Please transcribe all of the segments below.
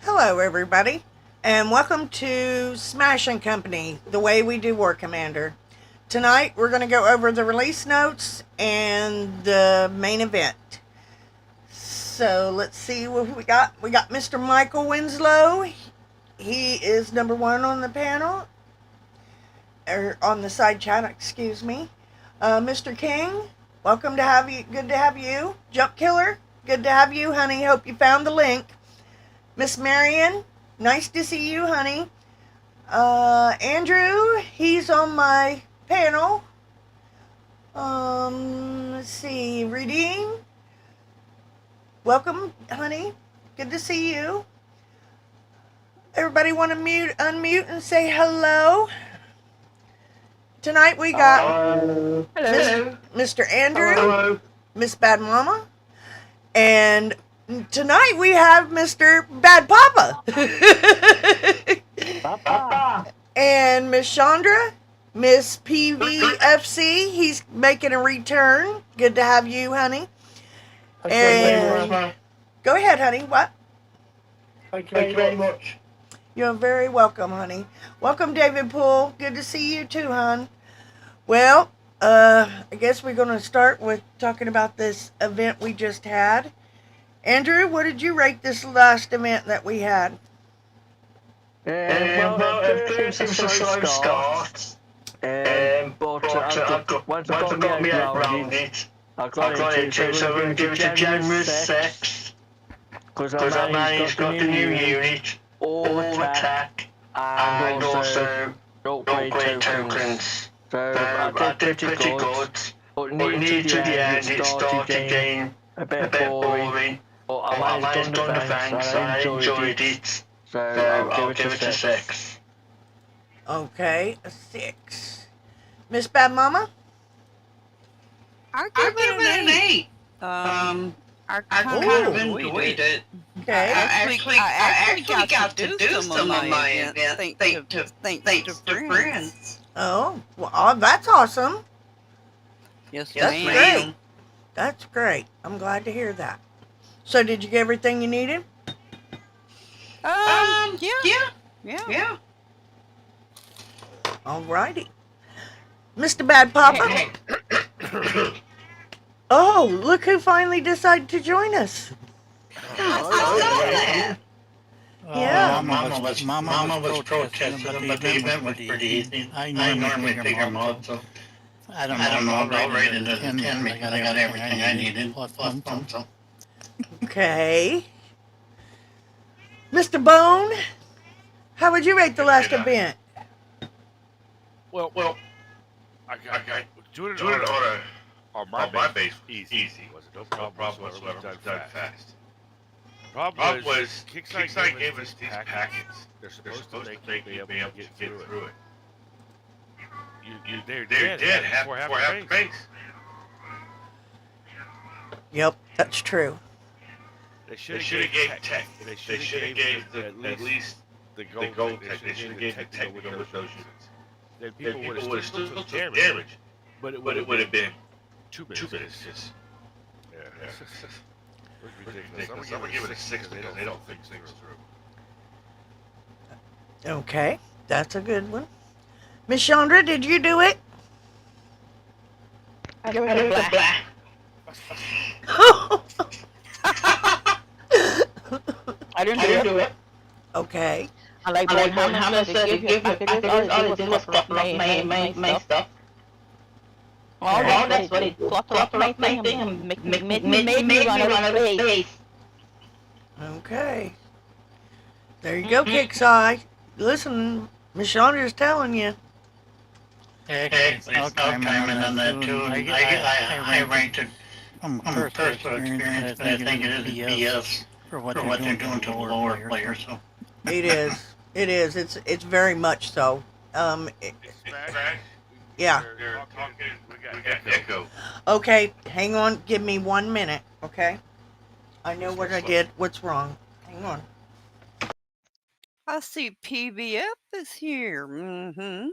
Hello, everybody, and welcome to Smash and Company, the way we do War Commander. Tonight, we're going to go over the release notes and the main event. So, let's see what we got. We got Mr. Michael Winslow. He is number one on the panel, or on the side chat, excuse me. Mr. King, welcome to have you. Good to have you. Jump Killer, good to have you, honey. Hope you found the link. Miss Marion, nice to see you, honey. Andrew, he's on my panel. Let's see. Reading, welcome, honey. Good to see you. Everybody want to unmute, and say hello? Tonight we got Hello. Mr. Andrew, Hello. Miss Bad Mama, and tonight we have Mr. Bad Papa. Papa. And Miss Chandra, Miss PVFC, he's making a return. Good to have you, honey. And go ahead, honey. What? Thank you very much. You're very welcome, honey. Welcome, David Poole. Good to see you too, hon. Well, I guess we're going to start with talking about this event we just had. Andrew, what did you rate this last event that we had? Well, at first it was a slow start, but once I got my head around it, I got into it, so we're going to give it a generous 6, because I managed got the new unit, all attack, and also upgrade tokens. So I did pretty good, but near to the end it started getting a bit boring, but I managed to defense, I enjoyed it. So I'll give it a 6. Okay, a 6. Miss Bad Mama? I'll give it an 8. I kind of enjoyed it. Okay. I actually got to do some of my events thanks to friends. Oh, well, that's awesome. Yes, That's great. That's great. I'm glad to hear that. So, did you get everything you needed? Yeah. Alrighty. Mr. Bad Papa? Oh, look who finally decided to join us. I saw that. Yeah. Mama was protesting, but the event was pretty easy. I normally figure them out, so I don't know. I'll rate it as a 10 because I got everything I needed, plus some. Okay. Mr. Bone, how would you rate the last event? Well, I doing it on my base easy. Was no problem whatsoever. Done fast. The problem was Kickstarter gave us these packets. They're supposed to make you be able to get through it. They're dead before half the base. Yep, that's true. They should have gave tech. They should have gave at least the gold tech. They should have gave the tech with those units. Then people would have still took damage, but it would have been 2 minutes. Yeah. Ridiculous. I'm gonna give it a 6 because they don't think things through. Okay, that's a good one. Miss Chandra, did you do it? I give it a black. I didn't do it. Okay. I like when Hannah said to give you packages, all it did was clutter up my stuff. Well, that's what it cluttered up my thing and made me run out of space. Okay. There you go, Kickside. Listen, Miss Chandra's telling you. Hey, I'll chime in on that too. I ranked it from personal experience, but I think it is BS for what they're doing to the lower players. So It is. It is. It's very much so. Yeah. They're talking. We got echo. Okay, hang on. Give me 1 minute, okay? I know what I did. What's wrong? Hang on. I see PVF is here. Mm-hmm.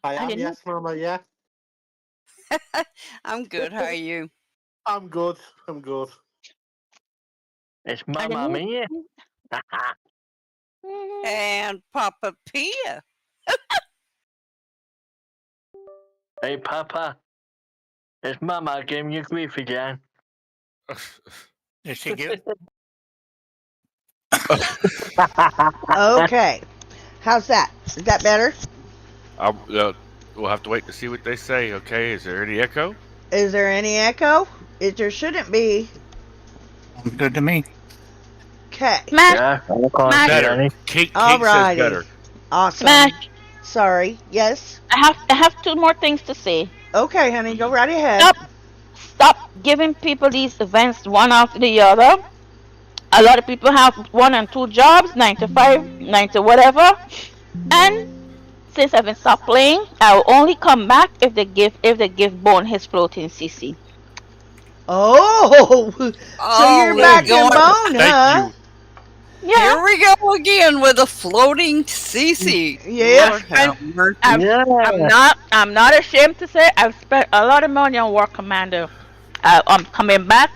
I am, yes, Mama, yeah. I'm good. How are you? I'm good. It's Mamma Mia. And Papa Pia. Hey, Papa. It's Mama giving you grief again. Did she get? Okay. How's that? Is that better? We'll have to wait to see what they say. Okay, is there any echo? Is there any echo? There shouldn't be. Sounds good to me. Okay. Smash, Yeah, I can't see Better. any. Kate says Alrighty. better. Awesome. smash. Sorry. Yes. I have 2 more things to say. Okay, honey. Go right ahead. Stop giving people these events one after the other. A lot of people have 1 and 2 jobs, 9 to 5, 9 to whatever. And since I've been stopped playing, I will only come back if they give Bone his floating CC. Oh, so you're we're back in going- Bone, huh? Thank you. Yeah. Here we go again with a floating CC. Yeah. Lord have mercy. I'm not ashamed to say I've spent a lot of money on War Commander. I'm coming back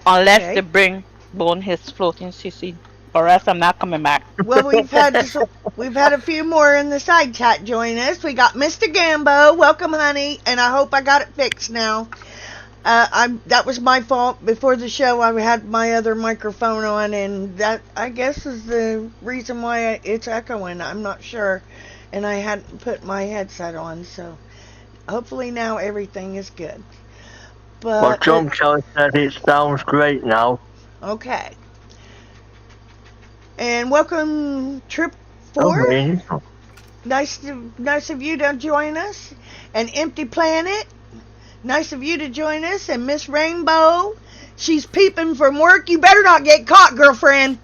unless Okay. they bring Bone his floating CC. Or else I'm not coming back. Well, we've had a few more in the side chat join us. We got Mr. Gambo. Welcome, honey, and I hope I got it fixed now. That was my fault. Before the show, I had my other microphone on, and that, I guess, is the reason why it's echoing. I'm not sure, and I hadn't put my headset on, so hopefully now everything is good. But Well, John Kelly said it sounds great now. okay. And welcome, Trip 4. Okay. Nice of you to join us. And Empty Planet. Nice of you to join us. And Miss Rainbow. She's peeping from work. You better not get caught, girlfriend.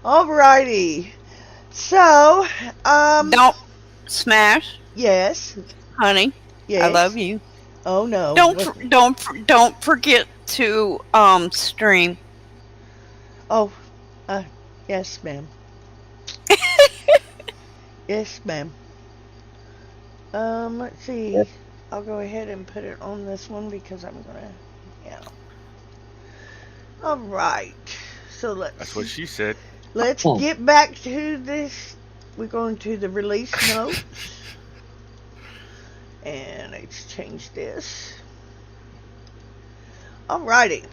Alrighty. So, Don't smash, yes. honey. Yes. I love you. Oh no. Don't forget to stream. Oh, yes, ma'am. Yes, ma'am. Let's see. I'll go ahead and put it on this one because I'm gonna, yeah. All right. So That's what she said. let's get back to this. We're going to the release notes. And let's change this. Alrighty.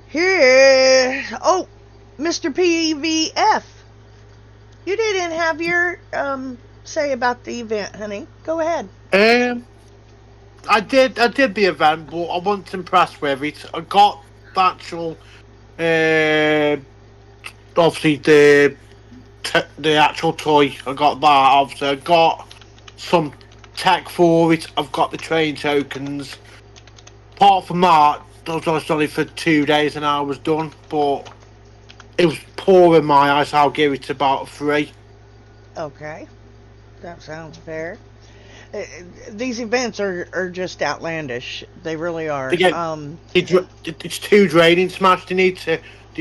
Here. Oh, Mr. PVF. You didn't have your say about the event, honey. Go ahead. I did the event, but I wasn't impressed with it. I got the actual, obviously the actual toy. I got that. Obviously, I got some tech for it. I've got the train tokens. Apart from that, that was only for 2 days and I was done. But it was poor in my eyes. I'll give it about 3. Okay. That sounds fair. These events are just outlandish. They really are. Again, it's too draining. Smash. They need to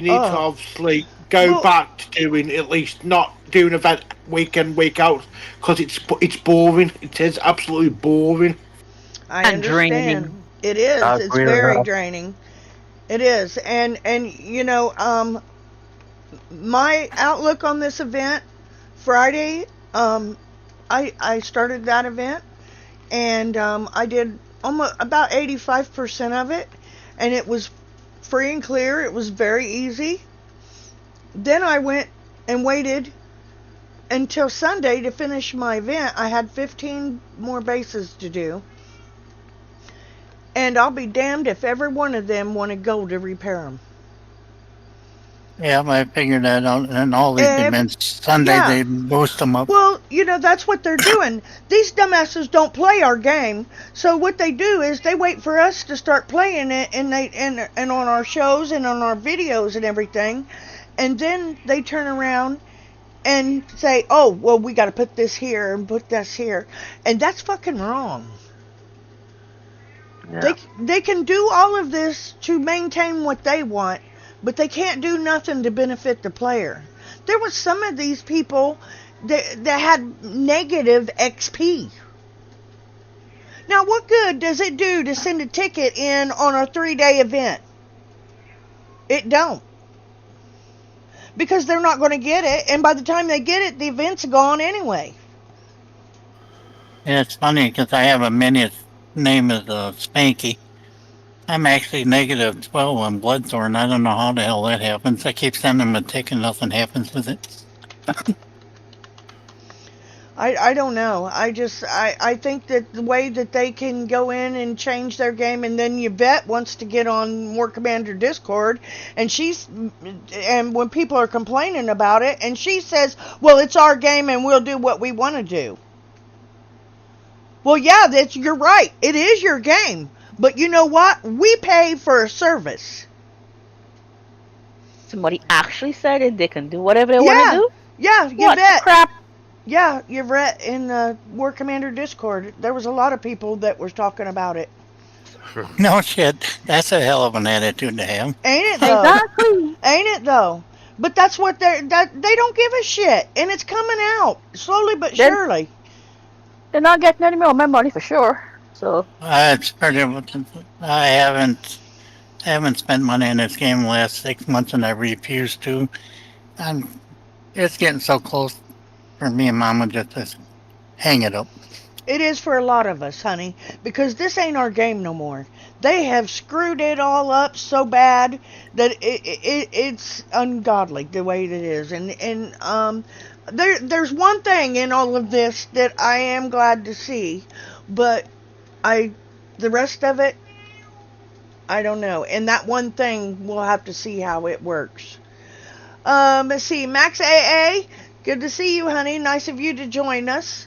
obviously go back to doing at least not doing event week in week out because it's boring. It is absolutely boring. I And understand. draining. It is. I It's agree with very that. draining. It is. And you know, my outlook on this event Friday, I started that event and I did almost about 85% of it, and it was free and clear. It was very easy. Then I went and waited until Sunday to finish my event. I had 15 more bases to do. And I'll be damned if every one of them wanted gold to repair them. Yeah, I figured that out. And all these events Sunday, yeah. they boost them up. Well, you know, that's what they're doing. These dumbasses don't play our game. So what they do is they wait for us to start playing it, and and on our shows and on our videos and everything. And then they turn around and say, oh, well, we got to put this here and put this here. And that's fucking wrong. Yeah. They can do all of this to maintain what they want, but they can't do nothing to benefit the player. There was some of these people that had negative XP. Now, what good does it do to send a ticket in on a 3-day event? It don't. Because they're not going to get it, and by the time they get it, the event's gone anyway. Yeah, it's funny because I have a mini. Its name is Spanky. I'm actually negative 12 on Bloodthorn. I don't know how the hell that happens. I keep sending them a ticket and nothing happens with it. I don't know. I think that the way that they can go in and change their game, and then Yvette wants to get on War Commander Discord, and when people are complaining about it, and she says, well, it's our game and we'll do what we want to do. Well, yeah, you're right. It is your game. But you know what? We pay for a service. Somebody actually said it. They can do whatever they want to do. Yeah, What Yvette. crap? Yeah, you've read in the War Commander Discord. There was a lot of people that were talking about it. No shit. That's a hell of an attitude to have. Ain't it though? Exactly. Ain't it though? But that's what they don't give a shit, and it's coming out slowly but Then- surely. They're not getting any more of my money for sure. So It's pretty. I haven't spent money in this game the last 6 months, and I refuse to. It's getting so close for me and Mama just to hang it up. It is for a lot of us, honey, because this ain't our game no more. They have screwed it all up so bad that it's ungodly the way it is. And there's one thing in all of this that I am glad to see, but the rest of it, I don't know. And that one thing, we'll have to see how it works. Let's see, Max AA, good to see you, honey. Nice of you to join us.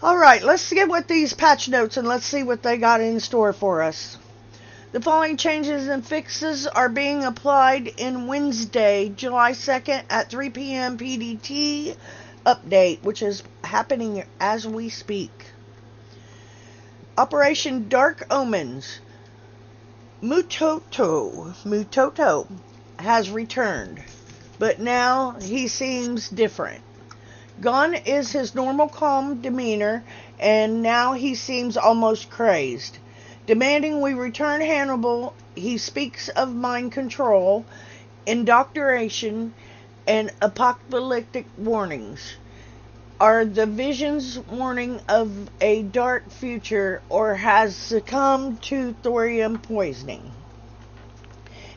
All right, let's get with these patch notes and let's see what they got in store for us. The following changes and fixes are being applied in Wednesday, July 2nd at 3 p.m. PDT update, which is happening as we speak. Operation Dark Omens. Mutoto has returned, but now he seems different. Gone is his normal calm demeanor, and now he seems almost crazed. Demanding we return Hannibal, he speaks of mind control, indoctrination, and apocalyptic warnings. Are the visions warning of a dark future, or has succumbed to thorium poisoning?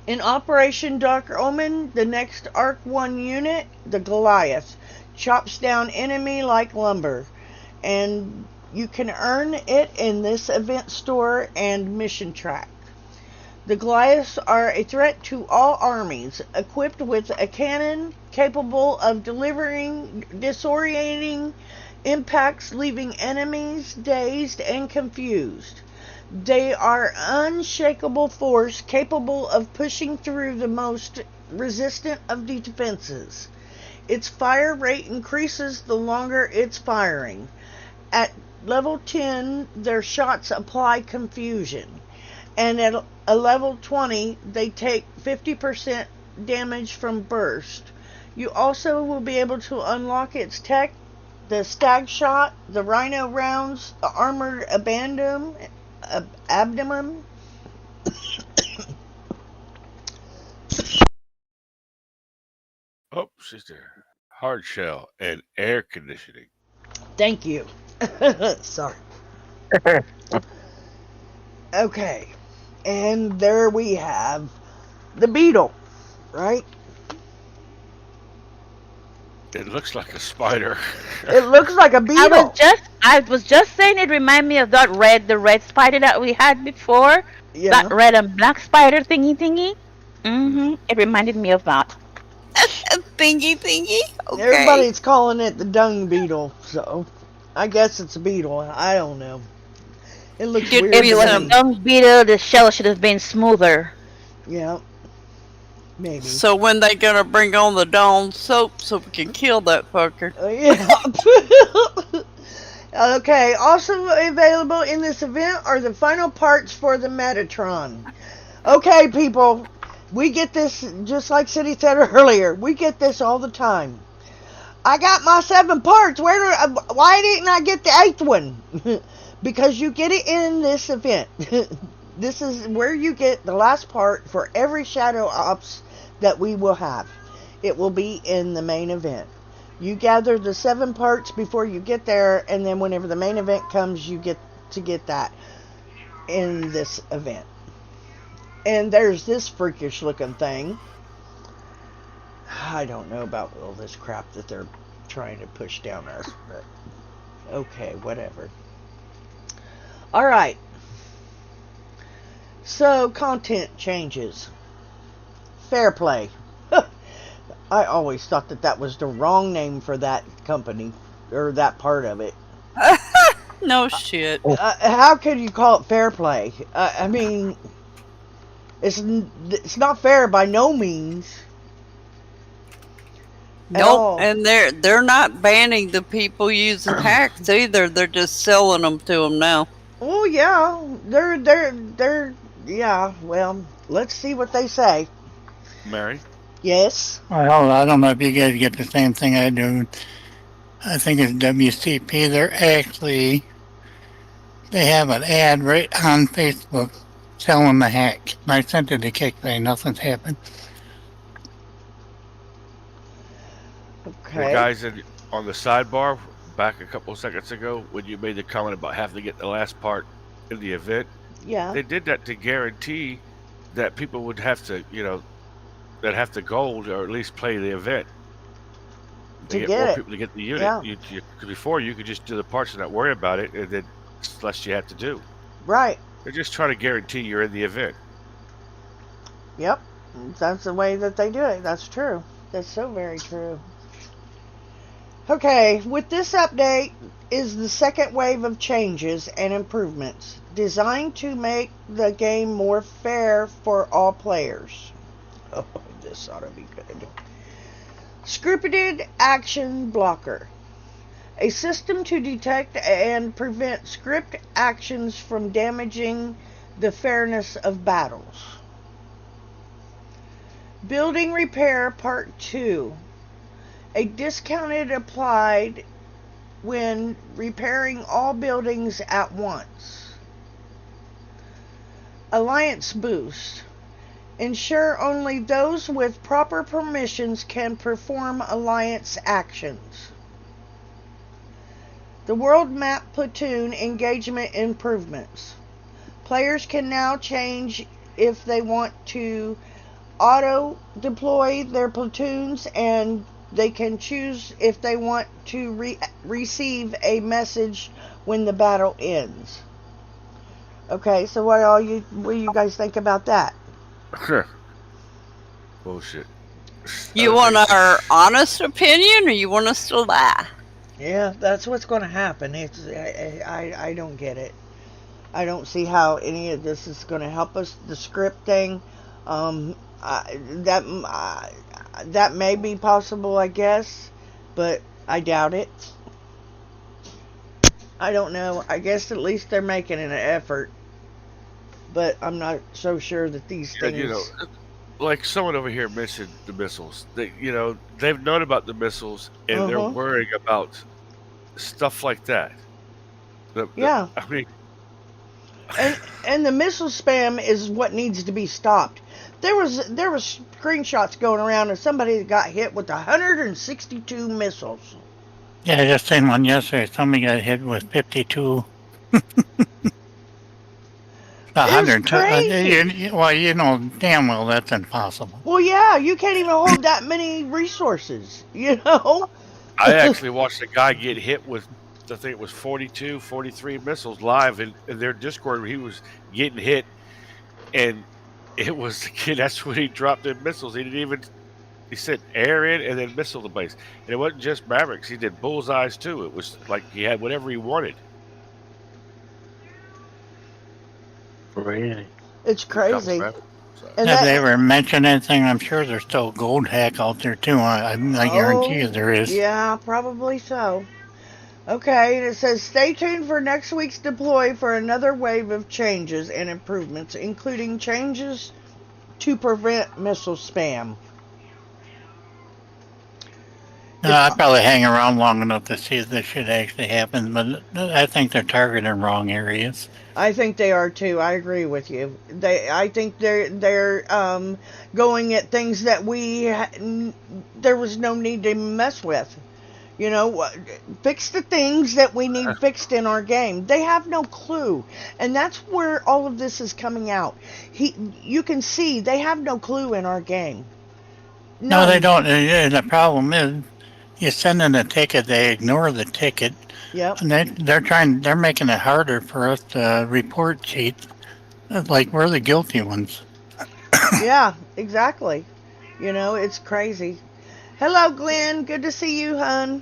In Operation Dark Omen, the next Arc 1 unit, the Goliath, chops down enemy like lumber, and you can earn it in this event store and mission track. The Goliaths are a threat to all armies, equipped with a cannon capable of delivering disorienting impacts, leaving enemies dazed and confused. They are unshakable force capable of pushing through the most resistant of the defenses. Its fire rate increases the longer it's firing. At level 10, their shots apply confusion. And at a level 20, they take 50% damage from burst. You also will be able to unlock its tech, the stag shot, the rhino rounds, the armored abdomen, Oh, sister. Hard shell and air conditioning. Thank you. Sorry. Okay. And there we have the beetle, right? It looks like a spider. It looks like a beetle. I was just saying it reminded me of the red spider that we had before. Yeah. That red and black spider thingy. It reminded me of that. Thingy. Okay. Everybody's calling it the dung beetle, so I guess it's a beetle. I don't know. It looks Dude, weird. If it to was me. a dung beetle, the shell should have been smoother. Yeah. Maybe. So when they gonna bring on the Dawn soap so we can kill that fucker? Yeah. Okay. Also available in this event are the final parts for the Metatron. Okay, people. We get this, just like City said earlier, we get this all the time. I got my 7 parts. Why didn't I get the 8th one? because you get it in this event. This is where you get the last part for every Shadow Ops that we will have. It will be in the main event. You gather the 7 parts before you get there, and then whenever the main event comes, you get to get that in this event. And there's this freakish looking thing. I don't know about all this crap that they're trying to push down us, but okay, whatever. Alright. So, content changes. Fair Play. I always thought that was the wrong name for that company, or that part of it. No shit. How could you call it Fair Play? I mean, it's not fair by no means. Nope, and they're not banning the people using hacks either. They're just selling them to them now. Oh yeah, they're yeah. Well, let's see what they say. Mary? Yes. Well, I don't know if you guys get the same thing I do. I think it's WCP. They have an ad right on Facebook selling the hack. And I sent it to Kick saying nothing's happened. Okay. The guys on the sidebar back a couple of seconds ago when you made the comment about having to get the last part in the event. Yeah. They did that to guarantee that people would have to, that have to gold or at least play the event. To get more people to get the unit. Yeah. Before you could just do the parts and not worry about it, and then it's less you have to do. Right. They're just trying to guarantee you're in the event. Yep. That's the way that they do it. That's true. That's so very true. Okay, with this update is the second wave of changes and improvements designed to make the game more fair for all players. Oh, this ought to be good. Scripted Action Blocker. A system to detect and prevent script actions from damaging the fairness of battles. Building Repair Part 2. A discounted applied when repairing all buildings at once. Alliance Boost. Ensure only those with proper permissions can perform Alliance actions. The World Map Platoon Engagement Improvements. Players can now change if they want to auto-deploy their platoons, and they can choose if they want to receive a message when the battle ends. Okay, so what do you guys think about that? Bullshit. You want our honest opinion, or you want us to lie? Yeah, that's what's going to happen. I don't get it. I don't see how any of this is going to help us. The script thing, that may be possible, I guess, but I doubt it. I don't know. I guess at least they're making an effort, but I'm not so sure that these things. Like someone over here mentioned the missiles. They've known about the missiles, and they're worrying about stuff like that. Yeah. I mean, and the missile spam is what needs to be stopped. There was screenshots going around of somebody that got hit with 162 missiles. Yeah, I just seen one yesterday. Somebody got hit with 52. 100. Crazy. Well, damn well that's impossible. Well, yeah, you can't even hold that many resources, I actually watched a guy get hit with, I think it was 42, 43 missiles live in their Discord where he was getting hit, and it was the kid, that's when he dropped the missiles. He said air in and then missile the base. And it wasn't just Mavericks, he did bullseyes too. It was like he had whatever he wanted. Really? It's crazy. And if they ever mention anything, I'm sure there's still gold hack out there too. I guarantee you there is. Yeah, probably so. Okay, and it says stay tuned for next week's deploy for another wave of changes and improvements, including changes to prevent missile spam. It's I'd probably hang around long enough to see if this shit actually happens, but I think they're targeting wrong areas. I think they are too. I agree with you. I think they're going at things that there was no need to mess with. You know, fix the things that we need fixed in our game. They have no clue, and that's where all of this is coming out. You can see they have no clue in our game. No, they None. don't. And the problem is, you send in a ticket, they ignore the ticket, Yep. and they're making it harder for us to report cheats. Like we're the guilty ones. Yeah. Exactly. You know, it's crazy. Hello, Glenn. Good to see you, hun.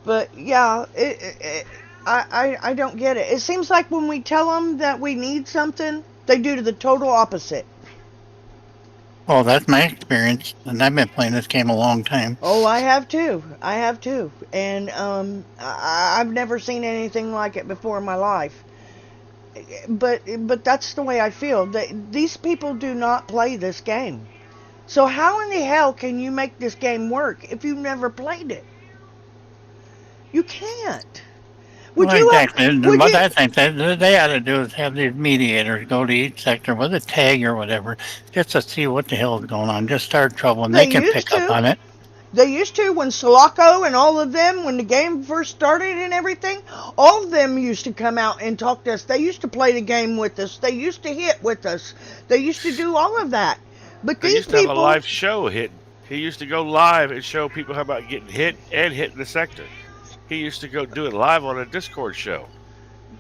But yeah, I don't get it. It seems like when we tell them that we need something, they do the total opposite. Well, that's my experience, and I've been playing this game a long time. Oh, I have too. I have too. And I've never seen anything like it before in my life. But that's the way I feel. These people do not play this game. So how in the hell can you make this game work if you've never played it? You can't. Would Well, you? exactly. Would What you? I think that they ought to do is have these mediators go to each sector with a tag or whatever, just to see what the hell is going on. Just start trouble, and They they can used pick up to. on it. They used to when Sulaco and all of them, when the game first started and everything, all of them used to come out and talk to us. They used to play the game with us. They used to hit with us. They used to do all of that. But They these used to have a people, live show hitting. He used to go live and show people how about getting hit and hitting the sector. He used to go do it live on a Discord show.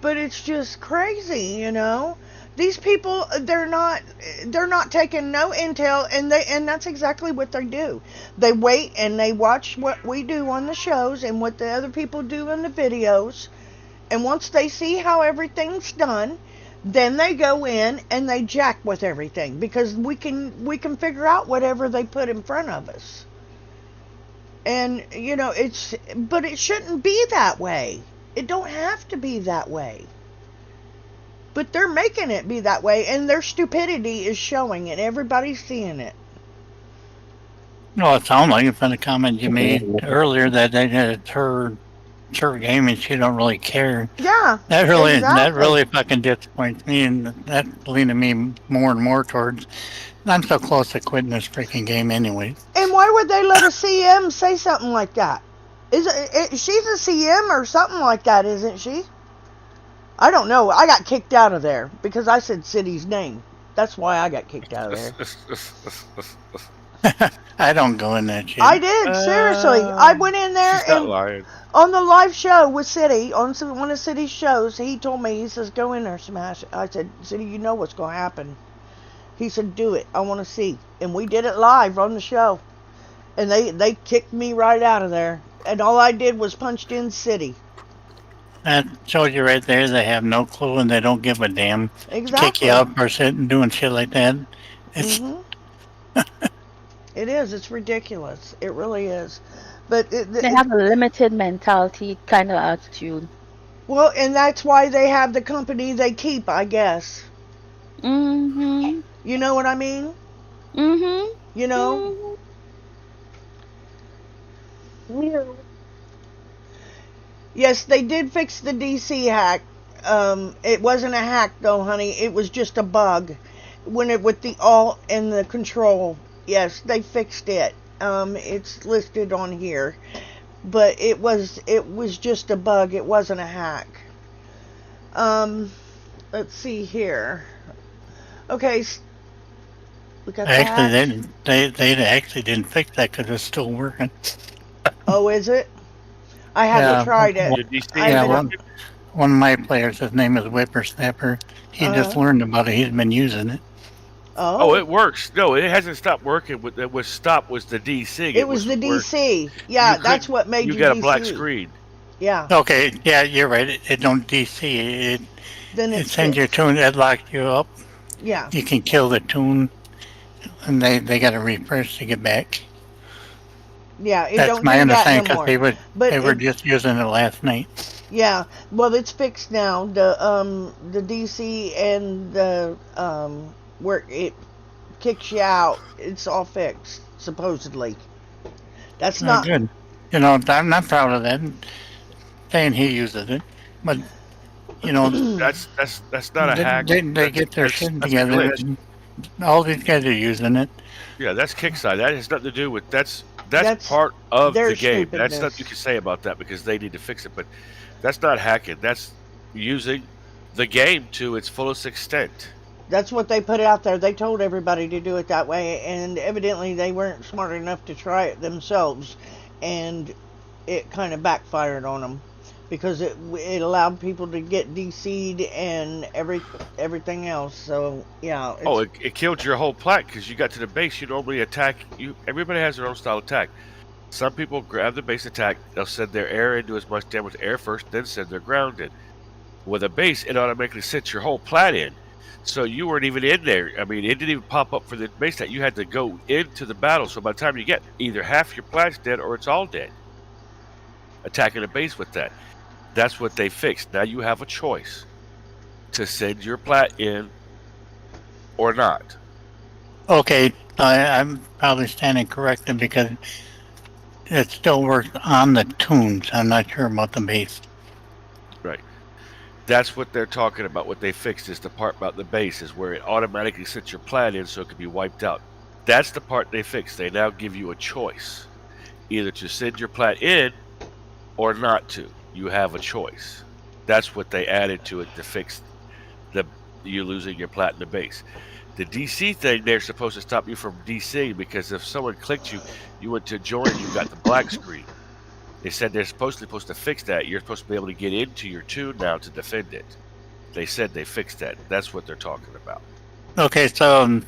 but it's just crazy, you know. These people, they're not taking no intel, and that's exactly what they do. They wait and they watch what we do on the shows and what the other people do in the videos, and once they see how everything's done, then they go in and they jack with everything because we can figure out whatever they put in front of us. And you know, but it shouldn't be that way. It don't have to be that way. But they're making it be that way, and their stupidity is showing, and everybody's seeing it. Well, it sounds like it from the comment you made earlier that it's her game and she don't really care. Yeah, That exactly. really fucking disappoints me, and that's leaning me more and more towards. I'm so close to quitting this freaking game anyway. And why would they let a CM say something like that? She's a CM or something like that, isn't she? I don't know. I got kicked out of there because I said City's name. That's why I got kicked out of there. I don't go in that shit. I did, seriously. I went in there She's not and lying. on the live show with City, on one of City's shows, he told me, he says, go in there, Smash. I said, City, you know what's going to happen. He said, do it. I want to see. And we did it live on the show. And they kicked me right out of there. And all I did was punched in City. That shows you right there they have no clue and they don't give a damn. Exactly. Kick you out for sitting doing shit like that. It's It is. It's ridiculous. It really is. But They have a limited mentality kind of attitude. well, and that's why they have the company they keep, I guess. Mm-hmm. You know what I mean? Mm-hmm. You know? Mm-hmm. Yes, they did fix the DC hack. It wasn't a hack though, honey. It was just a bug. With the alt and the control. Yes, they fixed it. It's listed on here, but it was just a bug. It wasn't a hack. Let's see here. Okay, we got the actually hack. they actually didn't fix that because it's still working. Oh, is it? I haven't Yeah, tried it. Your DC I Yeah, haven't. one of my players, his name is Whippersnapper. He just Uh-huh. learned about it. He's been using it. Oh, Oh, it works. No, it hasn't stopped working. What was stopped was the DC. it was the where DC. Yeah, you that's couldn't- what made you you got DC. a black screen. Yeah. Okay, yeah, you're right. It don't DC. Then It it's sends your fixed. tune. It locks you up. Yeah. You can kill the tune, and they got to refresh to get back. Yeah. It That's don't my do that understanding no because more. But they were it, just using it last night. yeah. Well, it's fixed now. The DC and the where it kicks you out. It's all fixed supposedly. That's Oh, not. good. You know, I'm not proud of that. Saying he uses it, but you know, That's not a hack. they get their shit That's a together. glitch. And all these guys are using it. Yeah, that's kickside. That has nothing to do with that's That's part of their the game. That's nothing you stupidness. can say about that because they need to fix it. But that's not hacking. That's using the game to its fullest extent. That's what they put out there. They told everybody to do it that way, and evidently they weren't smart enough to try it themselves, and it kind of backfired on them because it allowed people to get DC'd and everything else. So yeah, Oh, it's it killed your whole plat because you got to the base. You normally attack. Everybody has their own style of attack. Some people grab the base attack. They'll send their air in, do as much damage with air first, then send their ground in. With a base, it automatically sets your whole plat in. So you weren't even in there. I mean, it didn't even pop up for the base attack. You had to go into the battle. So by the time you get either half your plat's dead or it's all dead. Attacking a base with that. That's what they fixed. Now you have a choice to send your plat in or not. Okay, I'm probably standing corrected because it still works on the tunes. I'm not sure about the base. Right. That's what they're talking about. What they fixed is the part about the base is where it automatically sets your plat in so it can be wiped out. That's the part they fixed. They now give you a choice. Either to send your plat in or not to. You have a choice. That's what they added to it to fix you losing your plat in the base. The DC thing, they're supposed to stop you from DCing because if someone clicked you, you went to join, you got the black screen. They said they're supposed to fix that. You're supposed to be able to get into your tune now to defend it. They said they fixed that. That's what they're talking about. Okay, so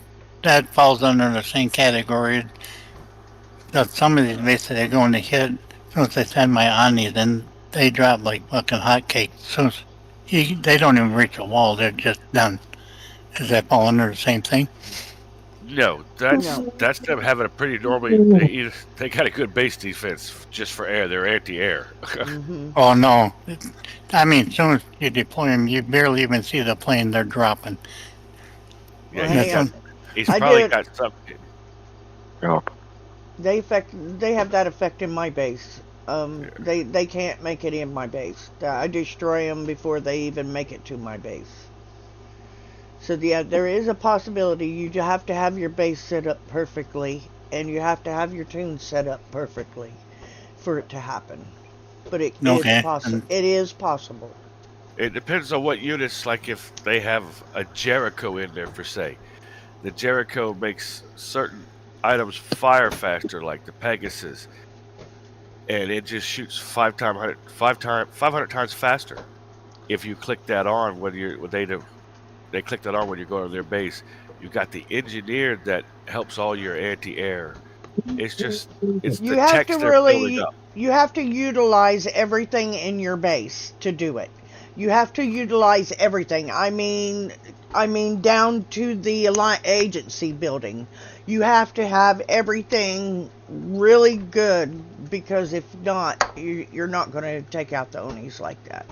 that falls under the same category. That some of these bases they're going to hit. As soon as I send my Omnis, then they drop like fucking hotcakes. So they don't even reach a wall. They're just done. Does that fall under the same thing? No, no. that's them having a pretty normally. They got a good base defense just for air. They're anti-air. Hmm. Oh no. I mean, as soon as you deploy them, you barely even see the plane they're dropping. Well, Yeah, hey, he's I probably did. got something. They have that effect in my base. Yeah. They can't make it in my base. I destroy them before they even make it to my base. So yeah, there is a possibility. You have to have your base set up perfectly, and you have to have your tunes set up perfectly for it to happen. But Okay. It is possible. It depends on what units. Like if they have a Jericho in there for say, the Jericho makes certain items fire faster, like the Pegasus, and it just shoots 500 times faster. If you click that on when they click that on when you're going to their base, you got the engineer that helps all your anti-air. It's You the have to text they're building really up. you have to utilize everything in your base to do it. You have to utilize everything. I mean down to the agency building. You have to have everything really good because if not, you're not going to take out the Onis like that.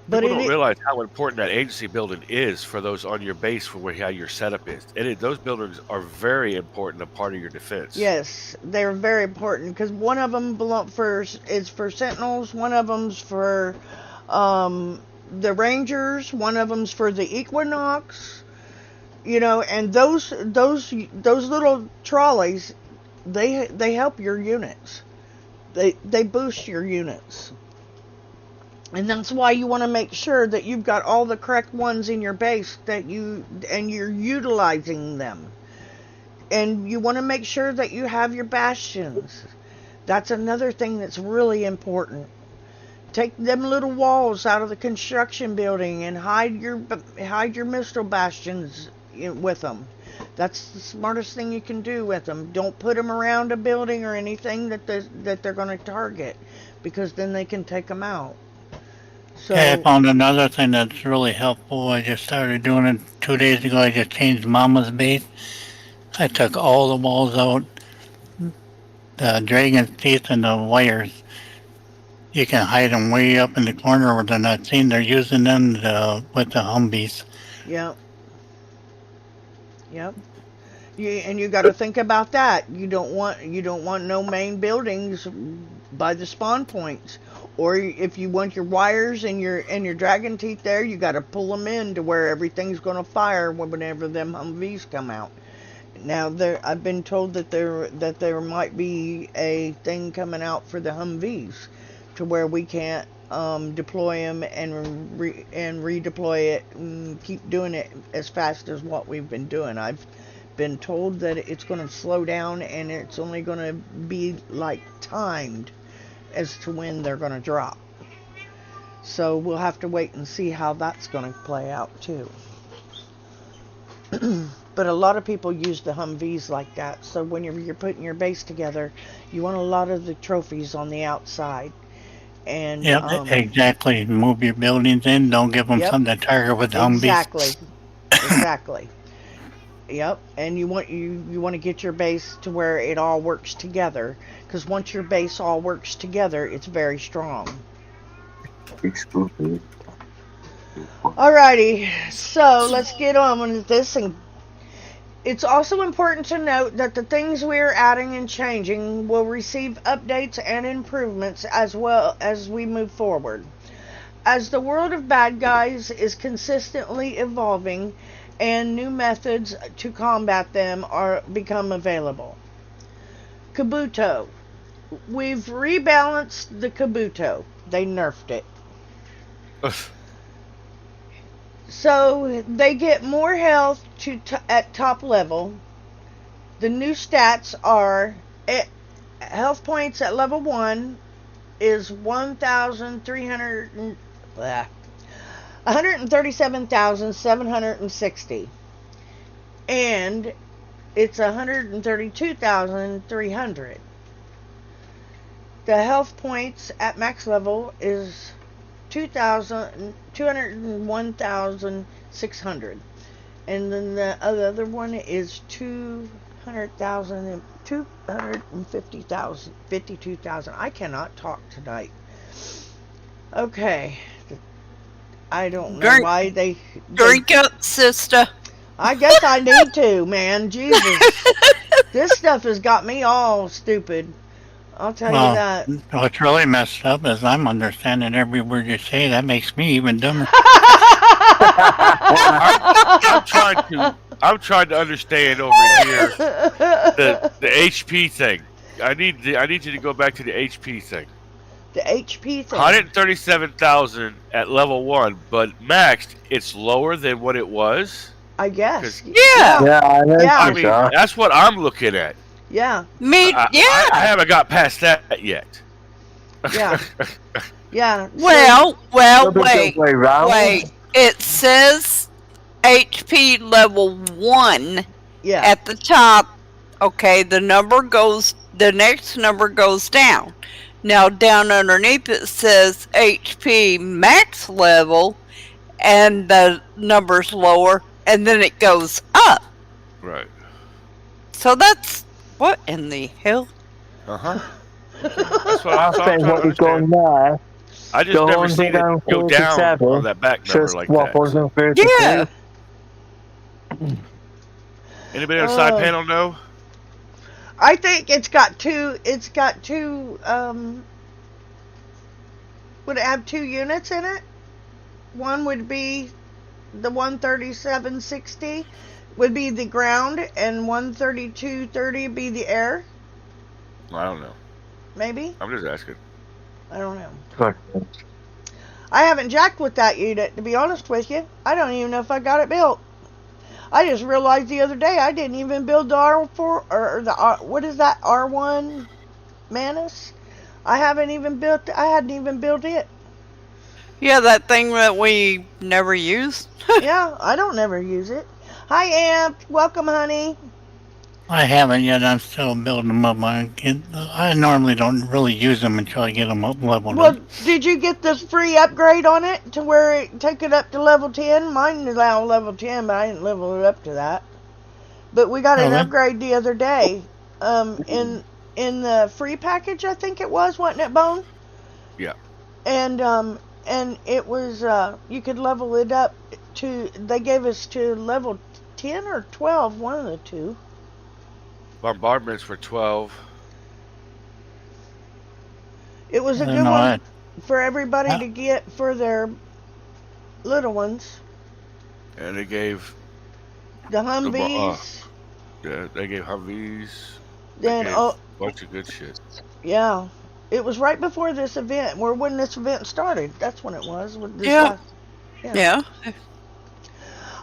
But People don't realize how important that agency building is for those on your base for how your setup is. Those buildings are very important, a part of your defense. yes, they're very important because one of them is for Sentinels, one of them's for the Rangers, one of them's for the Equinox. And those little trolleys, they help your units. They boost your units. And that's why you want to make sure that you've got all the correct ones in your base and you're utilizing them. And you want to make sure that you have your bastions. That's another thing that's really important. Take them little walls out of the construction building and hide your missile bastions with them. That's the smartest thing you can do with them. Don't put them around a building or anything that they're going to target, because then they can take them out. So Okay, I found another thing that's really helpful. I just started doing it 2 days ago. I just changed Mama's base. I took all the walls out, the dragon's teeth and the wires. You can hide them way up in the corner where they're not seen. They're using them with the Humvees. Yep. And you got to think about that. You don't want no main buildings by the spawn points. Or if you want your wires and your dragon teeth there, you got to pull them in to where everything's going to fire whenever them Humvees come out. Now I've been told that there might be a thing coming out for the Humvees, to where we can't deploy them and redeploy it and keep doing it as fast as what we've been doing. I've been told that it's going to slow down and it's only going to be like timed as to when they're going to drop. So we'll have to wait and see how that's going to play out too. But a lot of people use the Humvees like that. So when you're putting your base together, you want a lot of the trophies on the outside. And exactly. Move your buildings in. Don't give them something to target with Humvees. Exactly. Yep. And you want to get your base to where it all works together. Because once your base all works together, it's very strong. Alrighty, so let's get on with this. And it's also important to note that the things we are adding and changing will receive updates and improvements as well as we move forward. As the world of bad guys is consistently evolving and new methods to combat them become available. Kabuto. We've rebalanced the Kabuto. They nerfed it. So they get more health at top level. The new stats are health points at level 1 is 137,760, and it's 132,300. The health points at max level is 201,600, and then the other one is 252,000. I cannot talk tonight. Okay, I don't know why they drink up, sister. I guess I need to, man. Jesus, this stuff has got me all stupid. I'll tell you that. What's really messed up is I'm understanding every word you say. That makes me even dumber. I'm trying to understand over here the HP thing. I need you to go back to the HP thing. The HP thing. 137,000 at level 1, but maxed, it's lower than what it was. I guess. Yeah, I mean, that's what I'm looking at. Yeah. I haven't got past that yet. Yeah. Yeah. Well, wait. It says HP level 1 at the top. Okay, the next number goes down. Now down underneath it says HP max level, and the number's lower, and then it goes up. Right. So that's what in the hell? That's what I'm trying to understand. I just never seen it go down on that back number like that. Yeah. Anybody on the side panel know? I think it's got two, would it have 2 units in it? One would be the 13760 would be the ground, and 13230 be the air. I don't know. Maybe? I'm just asking. I don't know. I haven't jacked with that unit, to be honest with you. I don't even know if I got it built. I just realized the other day I didn't even build the R4 or the what is that, R1 Manus? I hadn't even built it. Yeah, that thing that we never use. Yeah, I don't never use it. Hi, Amp. Welcome, honey. I haven't yet. I'm still building them up. I normally don't really use them until I get them up leveled. Well, did you get this free upgrade on it to where it took it up to level 10? Mine is now level 10, but I didn't level it up to that. But we got an upgrade the other day. In the free package, I think it was, wasn't it, Bone? Yeah. And it was you could level it up to. They gave us to level 10 or 12, one of the two. Bombardments for 12. It was a I good know one it. for everybody to get for their little ones. And they gave The the Humvees. yeah, they gave Humvees. They Then, gave oh, a bunch of good shit. yeah. It was right before this event, or when this event started. That's when it was. With this Yeah. last. Yeah. Yeah.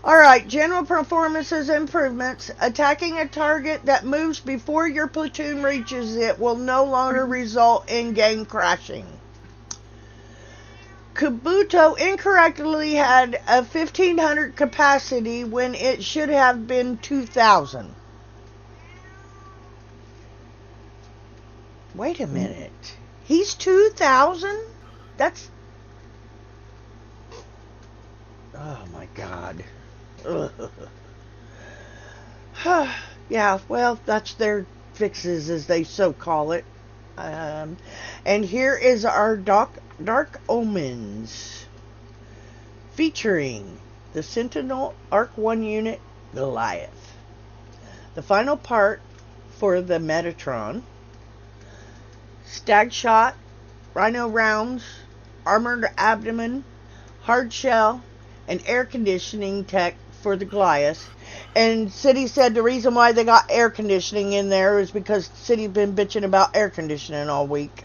All right. General performances improvements. Attacking a target that moves before your platoon reaches it will no longer result in game crashing. Kabuto incorrectly had a 1,500 capacity when it should have been 2,000. Wait a minute. He's 2,000? That's... Oh my god. Yeah, well, that's their fixes, as they so call it. And here is our Dark Omens, featuring the Sentinel Arc 1 unit, Goliath. The final part for the Metatron: Stag Shot, Rhino Rounds, Armored Abdomen, Hard Shell, and Air Conditioning Tech for the Goliath. And City said the reason why they got air conditioning in there is because City's been bitching about air conditioning all week.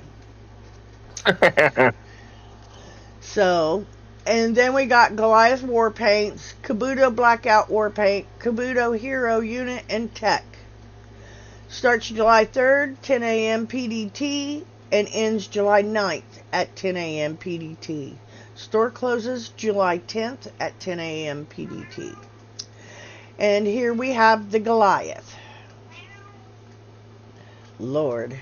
So, and then we got Goliath War Paints, Kabuto Blackout War Paint, Kabuto Hero Unit, and Tech. Starts July 3rd, 10 a.m. PDT, and ends July 9th at 10 a.m. PDT. Store closes July 10th at 10 a.m. PDT. And here we have the Goliath. Lord.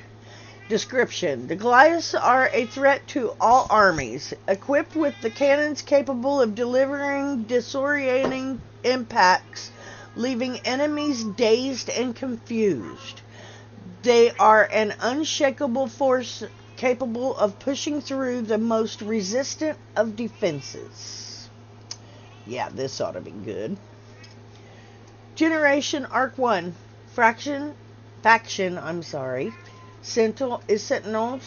Description: the Goliaths are a threat to all armies, equipped with the cannons capable of delivering disorienting impacts, leaving enemies dazed and confused. They are an unshakable force capable of pushing through the most resistant of defenses. Yeah, this ought to be good. Generation Arc 1. Faction, Sentinels.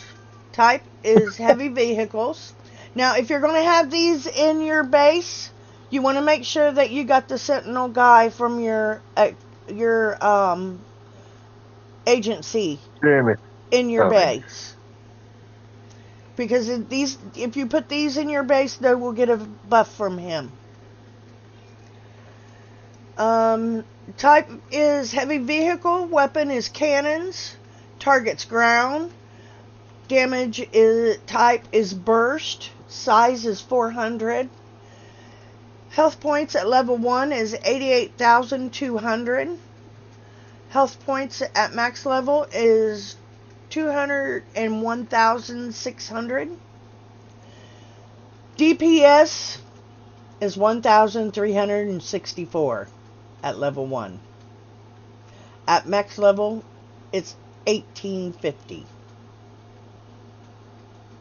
Type is heavy vehicles. Now, if you're going to have these in your base, you want to make sure that you got the Sentinel guy from your agency in your base. Because if you put these in your base, they will get a buff from him. Type is heavy vehicle. Weapon is cannons. Target's ground. Type is burst. Size is 400. Health points at level 1 is 88,200. Health points at max level is 201,600. DPS is 1,364 at level 1. At max level, it's 1,850.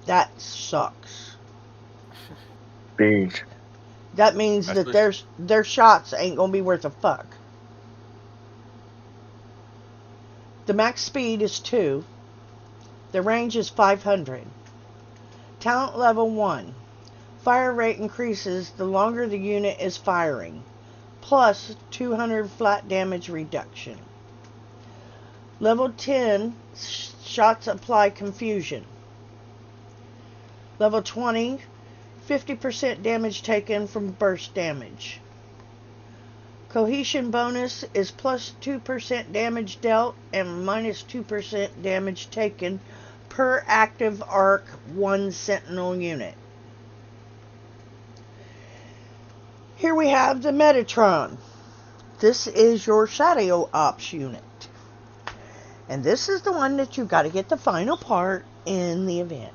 That sucks. Beach. That means that their shots ain't gonna be worth a fuck. The max speed is 2. The range is 500. Talent level 1. Fire rate increases the longer the unit is firing, plus 200 flat damage reduction. Level 10, shots apply confusion. Level 20, 50% damage taken from burst damage. Cohesion bonus is plus 2% damage dealt and minus 2% damage taken per active arc 1 Sentinel unit. Here we have the Metatron. This is your Shadow Ops unit. And this is the one that you got to get the final part in the event.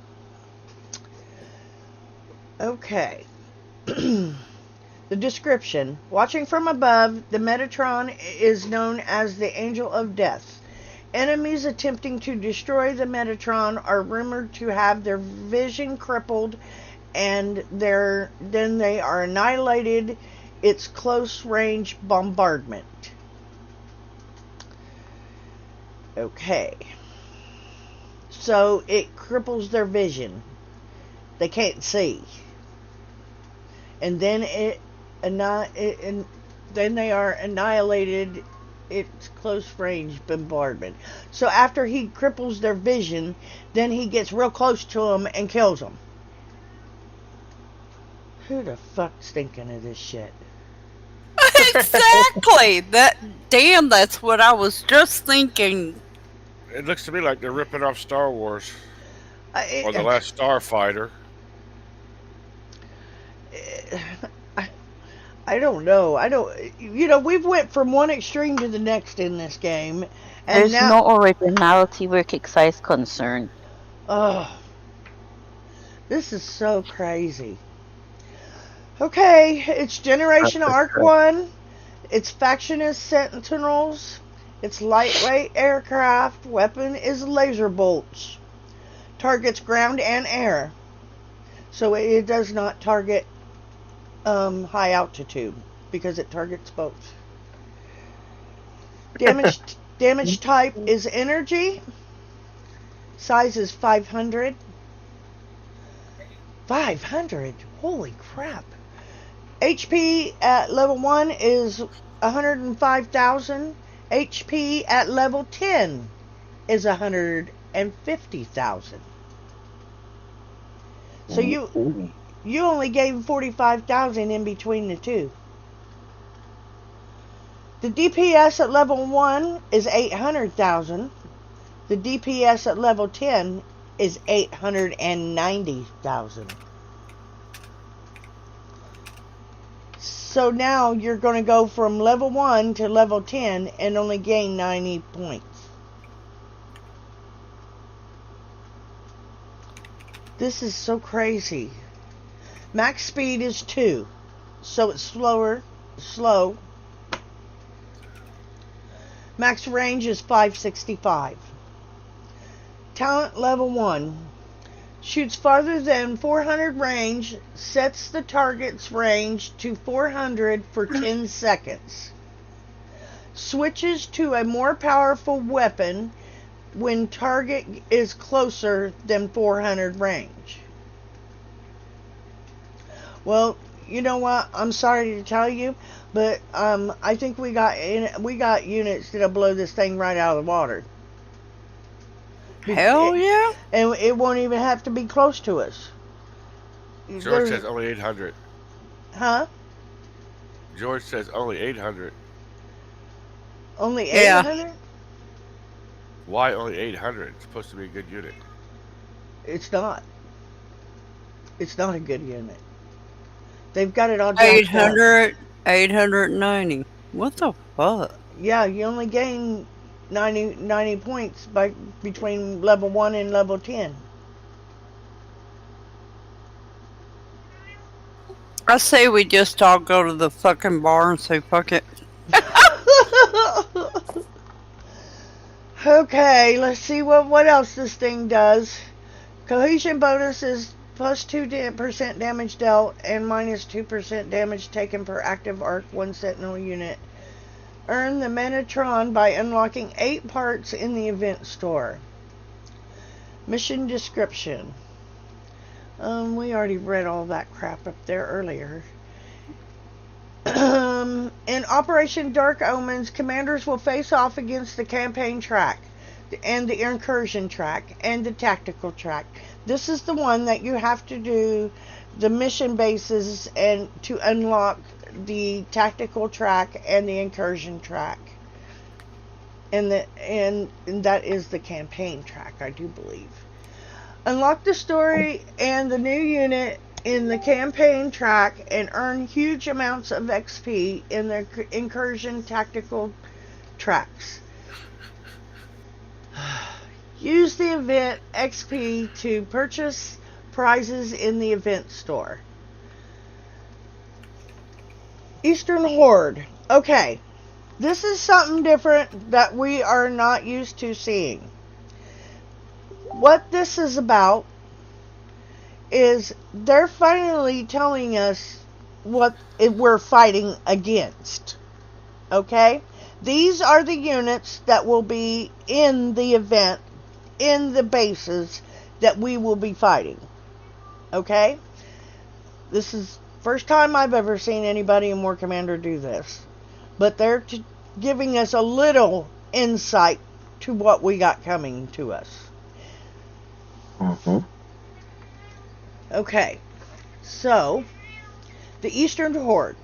Okay. The description. Watching from above, the Metatron is known as the Angel of Death. Enemies attempting to destroy the Metatron are rumored to have their vision crippled, and then they are annihilated. It's close-range bombardment. Okay. So it cripples their vision. They can't see. And then then they are annihilated. It's close range bombardment. So after he cripples their vision, then he gets real close to them and kills them. Who the fuck's thinking of this shit? Exactly. That's what I was just thinking. It looks to me like they're ripping off Star Wars or The Last Starfighter. I don't know. We've went from one extreme to the next in this game. And There's no originality where Kixai is concerned. Oh, this is so crazy. Okay, it's Generation Arc 1. Its faction is Sentinels. Its lightweight aircraft weapon is laser bolts. Targets ground and air. So it does not target high altitude because it targets both. Damage type is energy. Size is 500. 500? Holy crap. HP at level 1 is 105,000. HP at level 10 is 150,000. So you only gave 45,000 in between the two. The DPS at level 1 is 800,000. The DPS at level 10 is 890,000. So now you're going to go from level 1 to level 10 and only gain 90 points. This is so crazy. Max speed is 2, so it's slow. Max range is 565. Talent level 1. Shoots farther than 400 range, sets the target's range to 400 for 10 seconds. Switches to a more powerful weapon when target is closer than 400 range. Well, you know what? I'm sorry to tell you, but I think we got units that'll blow this thing right out of the water. Hell yeah. And it won't even have to be close to us. George says only 800. Huh? George says only 800. Only 800? Yeah. Why only 800? It's supposed to be a good unit. It's not. It's not a good unit. They've got it all down. 890. What the fuck? Yeah, you only gain 90 points between level 1 and level 10. I say we just all go to the fucking bar and say fuck it. Okay, let's see what else this thing does. Cohesion bonus is plus 2% damage dealt and minus 2% damage taken per active Arc 1 Sentinel unit. Earn the Manatron by unlocking 8 parts in the event store. Mission description. We already read all that crap up there earlier. In Operation Dark Omens, commanders will face off against the campaign track and the incursion track and the tactical track. This is the one that you have to do the mission bases and to unlock the tactical track and the incursion track. And that is the campaign track, I do believe. Unlock the story and the new unit in the campaign track and earn huge amounts of XP in the incursion tactical tracks. Use the event XP to purchase prizes in the event store. Eastern Horde. Okay, this is something different that we are not used to seeing. What this is about is they're finally telling us what we're fighting against. Okay? These are the units that will be in the event in the bases that we will be fighting. Okay? This is first time I've ever seen anybody in War Commander do this. But they're giving us a little insight to what we got coming to us. Mm-hmm. Okay, so the Eastern Horde.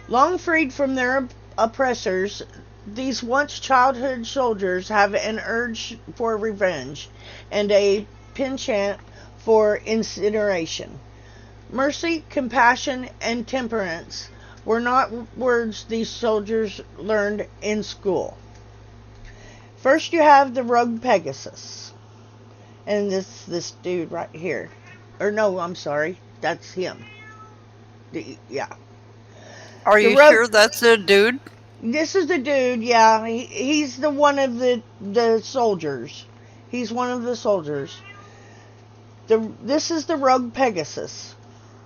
Long freed from their oppressors, these once childhood soldiers have an urge for revenge and a penchant for incineration. Mercy, compassion, and temperance were not words these soldiers learned in school. First, you have the rogue Pegasus, and this dude right here. Or no, I'm sorry, that's him. Yeah. Are you sure that's a dude? This is the dude, yeah. He's the one of the soldiers. He's one of the soldiers. This is the rogue Pegasus.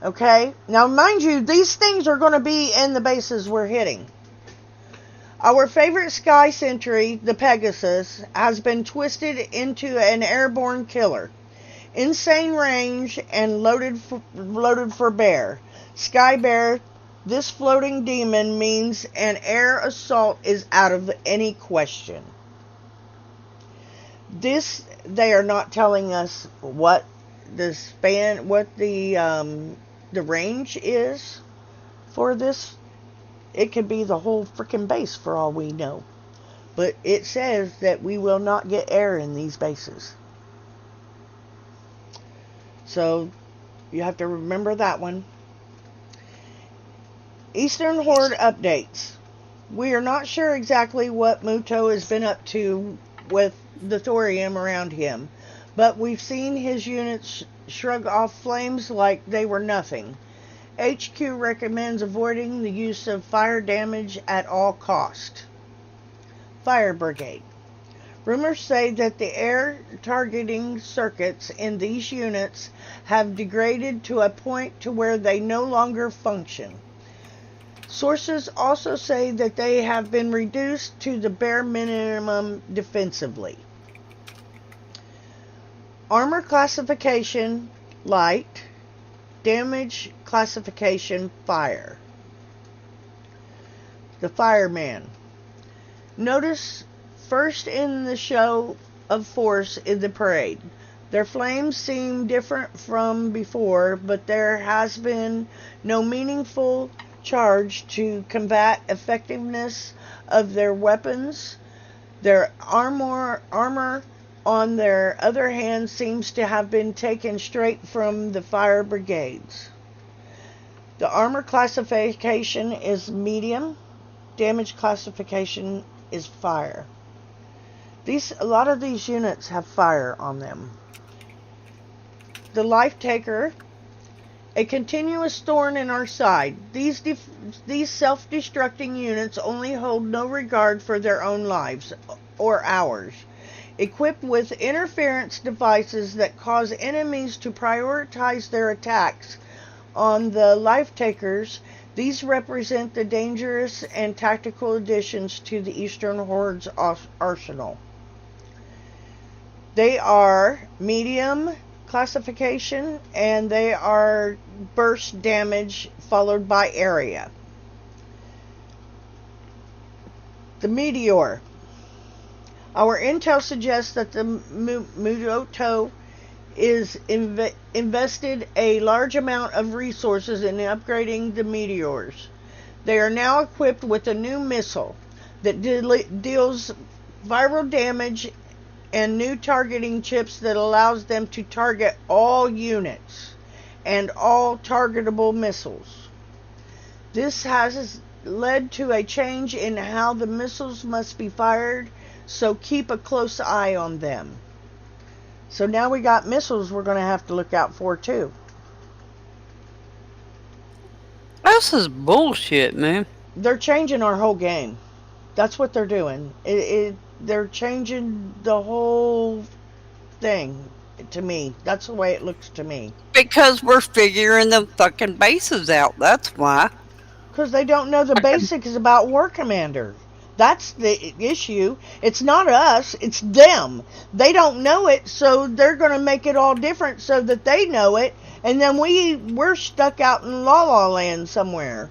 Okay? Now, mind you, these things are going to be in the bases we're hitting. Our favorite sky sentry, the Pegasus, has been twisted into an airborne killer. Insane range and loaded for bear. Sky Bear, this floating demon means an air assault is out of any question. They are not telling us what the range is for this. It could be the whole freaking base for all we know. But it says that we will not get air in these bases. So you have to remember that one. Eastern Horde updates. We are not sure exactly what Muto has been up to with the thorium around him, but we've seen his units shrug off flames like they were nothing. HQ recommends avoiding the use of fire damage at all cost. Fire Brigade. Rumors say that the air targeting circuits in these units have degraded to a point to where they no longer function. Sources also say that they have been reduced to the bare minimum defensively. Armor classification, light. Damage classification, fire. The Fireman. Notice first in the show of force in the parade. Their flames seem different from before, but there has been no meaningful charge to combat effectiveness of their weapons. Their armor on their other hand seems to have been taken straight from the fire brigades. The armor classification is medium. Damage classification is fire. A lot of these units have fire on them. The Life Taker, a continuous thorn in our side. These self-destructing units only hold no regard for their own lives or ours. Equipped with interference devices that cause enemies to prioritize their attacks on the Life Takers, these represent the dangerous and tactical additions to the Eastern Horde's arsenal. They are medium classification, and they are burst damage followed by area. The Meteor. Our intel suggests that the Muto is invested a large amount of resources in upgrading the Meteors. They are now equipped with a new missile that deals viral damage and new targeting chips that allows them to target all units and all targetable missiles. This has led to a change in how the missiles must be fired, so keep a close eye on them. So now we got missiles we're going to have to look out for too. This is bullshit, man. They're changing our whole game. That's what they're doing. They're changing the whole thing to me. That's the way it looks to me. Because we're figuring the fucking bases out. That's why. Because they don't know the basics about War Commander. That's the issue. It's not us, it's them. They don't know it, so they're going to make it all different so that they know it, and then we're stuck out in la la land somewhere.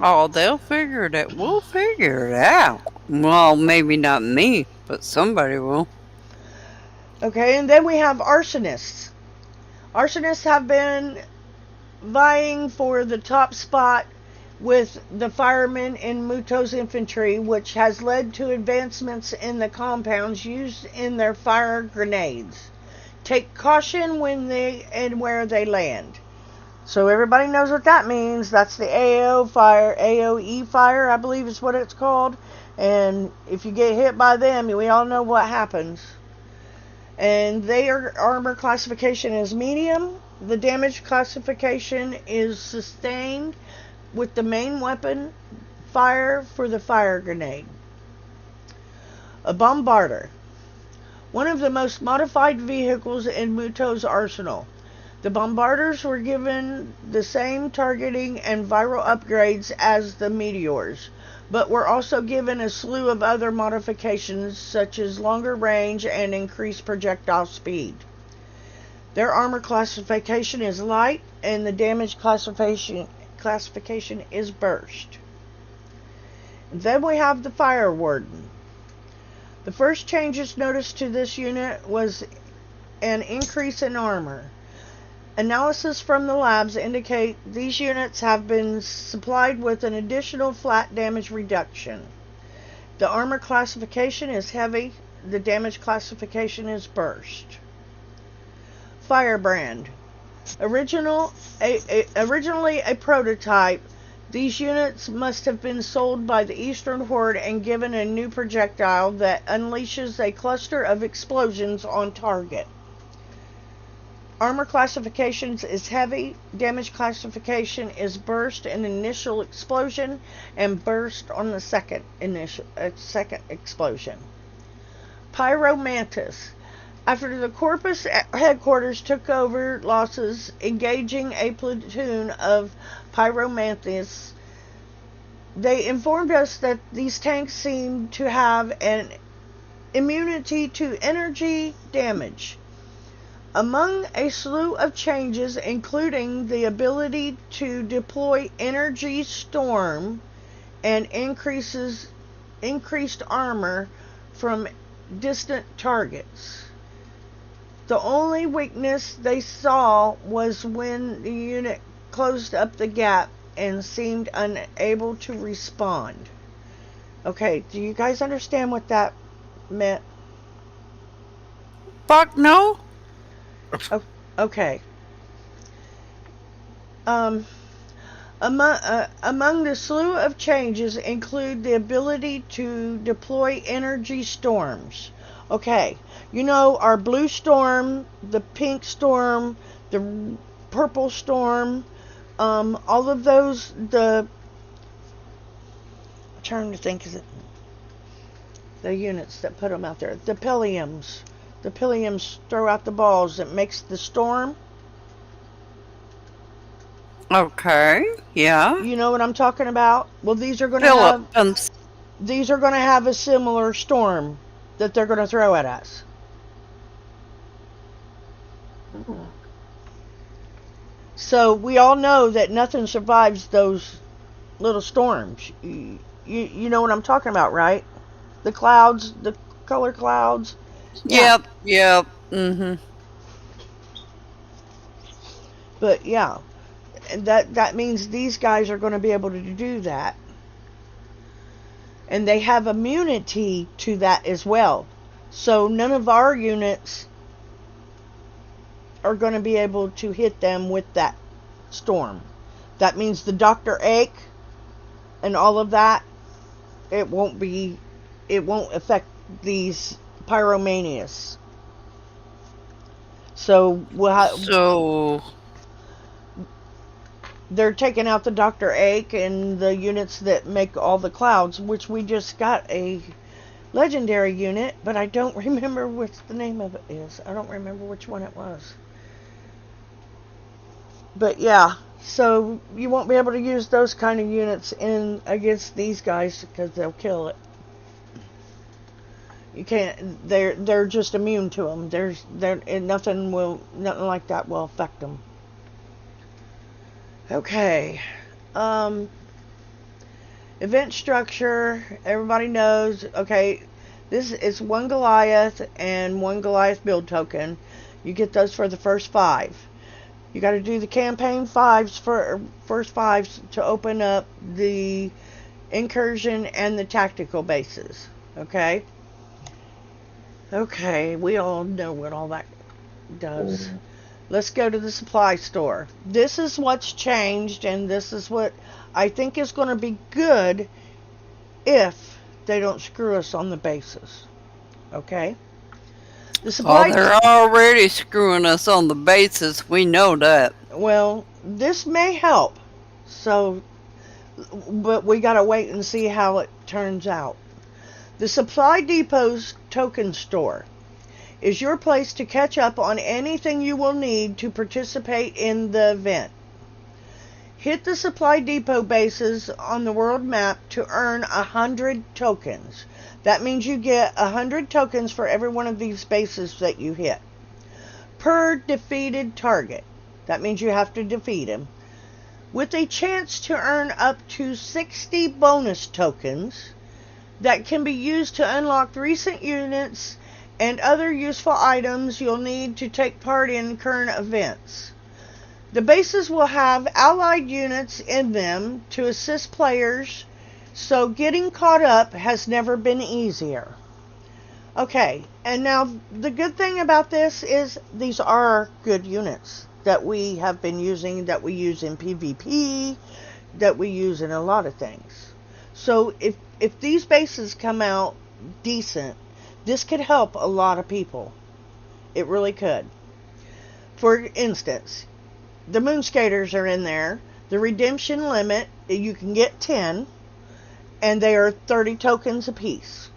Oh, they'll figure it out. We'll figure it out. Well, maybe not me, but somebody will. Okay, and then we have arsonists. Arsonists have been vying for the top spot with the firemen in Muto's infantry, which has led to advancements in the compounds used in their fire grenades. Take caution when they and where they land. So everybody knows what that means. That's the AOE fire, I believe is what it's called. And if you get hit by them, we all know what happens. And their armor classification is medium. The damage classification is sustained, with the main weapon fire for the fire grenade. A bombarder. One of the most modified vehicles in Muto's arsenal. The bombarders were given the same targeting and viral upgrades as the meteors, but were also given a slew of other modifications such as longer range and increased projectile speed. Their armor classification is light, and the damage classification is burst. Then we have the Fire Warden. The first changes noticed to this unit was an increase in armor. Analysis from the labs indicate these units have been supplied with an additional flat damage reduction. The armor classification is heavy. The damage classification is burst. Firebrand. Originally a prototype, these units must have been sold by the Eastern Horde and given a new projectile that unleashes a cluster of explosions on target. Armor classifications is heavy, damage classification is burst and initial explosion, and burst on the second explosion. Pyromantis. After the Corpus headquarters took over losses engaging a platoon of Pyromantis, they informed us that these tanks seemed to have an immunity to energy damage. Among a slew of changes, including the ability to deploy energy storm and increased armor from distant targets. The only weakness they saw was when the unit closed up the gap and seemed unable to respond. Okay, do you guys understand what that meant? Fuck no. Okay. Among the slew of changes include the ability to deploy energy storms. Okay, you know our blue storm, the pink storm, the purple storm, all of those, I'm trying to think, is it the units that put them out there? The Piliums. The Piliums throw out the balls that makes the storm. Okay, yeah. You know what I'm talking about? Well, these are going to have a similar storm that they're going to throw at us. So we all know that nothing survives those little storms. You know what I'm talking about, right? The clouds, the color clouds. Yep. Mm-hmm. But yeah, that means these guys are going to be able to do that. And they have immunity to that as well. So none of our units are going to be able to hit them with that storm. That means the Dr. Ake and all of that, it won't affect these Pyromanias. So they're taking out the Dr. Ake and the units that make all the clouds, which we just got a legendary unit, but I don't remember what the name of it is. I don't remember which one it was. But yeah, So you won't be able to use those kind of units in against these guys because they'll kill it. You can't. They're just immune to them. Nothing like that will affect them. Okay. Event structure. Everybody knows. Okay. This is one Goliath and one Goliath build token. You get those for the first 5. You got to do the campaign 5s for first 5s to open up the incursion and the tactical bases. Okay. Okay, we all know what all that does. Let's go to the supply store. This is what's changed, and this is what I think is going to be good if they don't screw us on the bases. Okay? The supply. Oh, they're already screwing us on the bases. We know that. Well, this may help. So, but we got to wait and see how it turns out. The Supply Depot's token store is your place to catch up on anything you will need to participate in the event. Hit the Supply Depot bases on the world map to earn 100 tokens. That means you get 100 tokens for every one of these bases that you hit. Per defeated target. That means you have to defeat him. With a chance to earn up to 60 bonus tokens that can be used to unlock recent units and other useful items you'll need to take part in current events. The bases will have allied units in them to assist players, so getting caught up has never been easier. Okay, and now the good thing about this is these are good units that we have been using, that we use in PvP, that we use in a lot of things. So if these bases come out decent, this could help a lot of people. It really could. For instance, the Moonskaters are in there. The redemption limit, you can get 10, and they are 30 tokens apiece.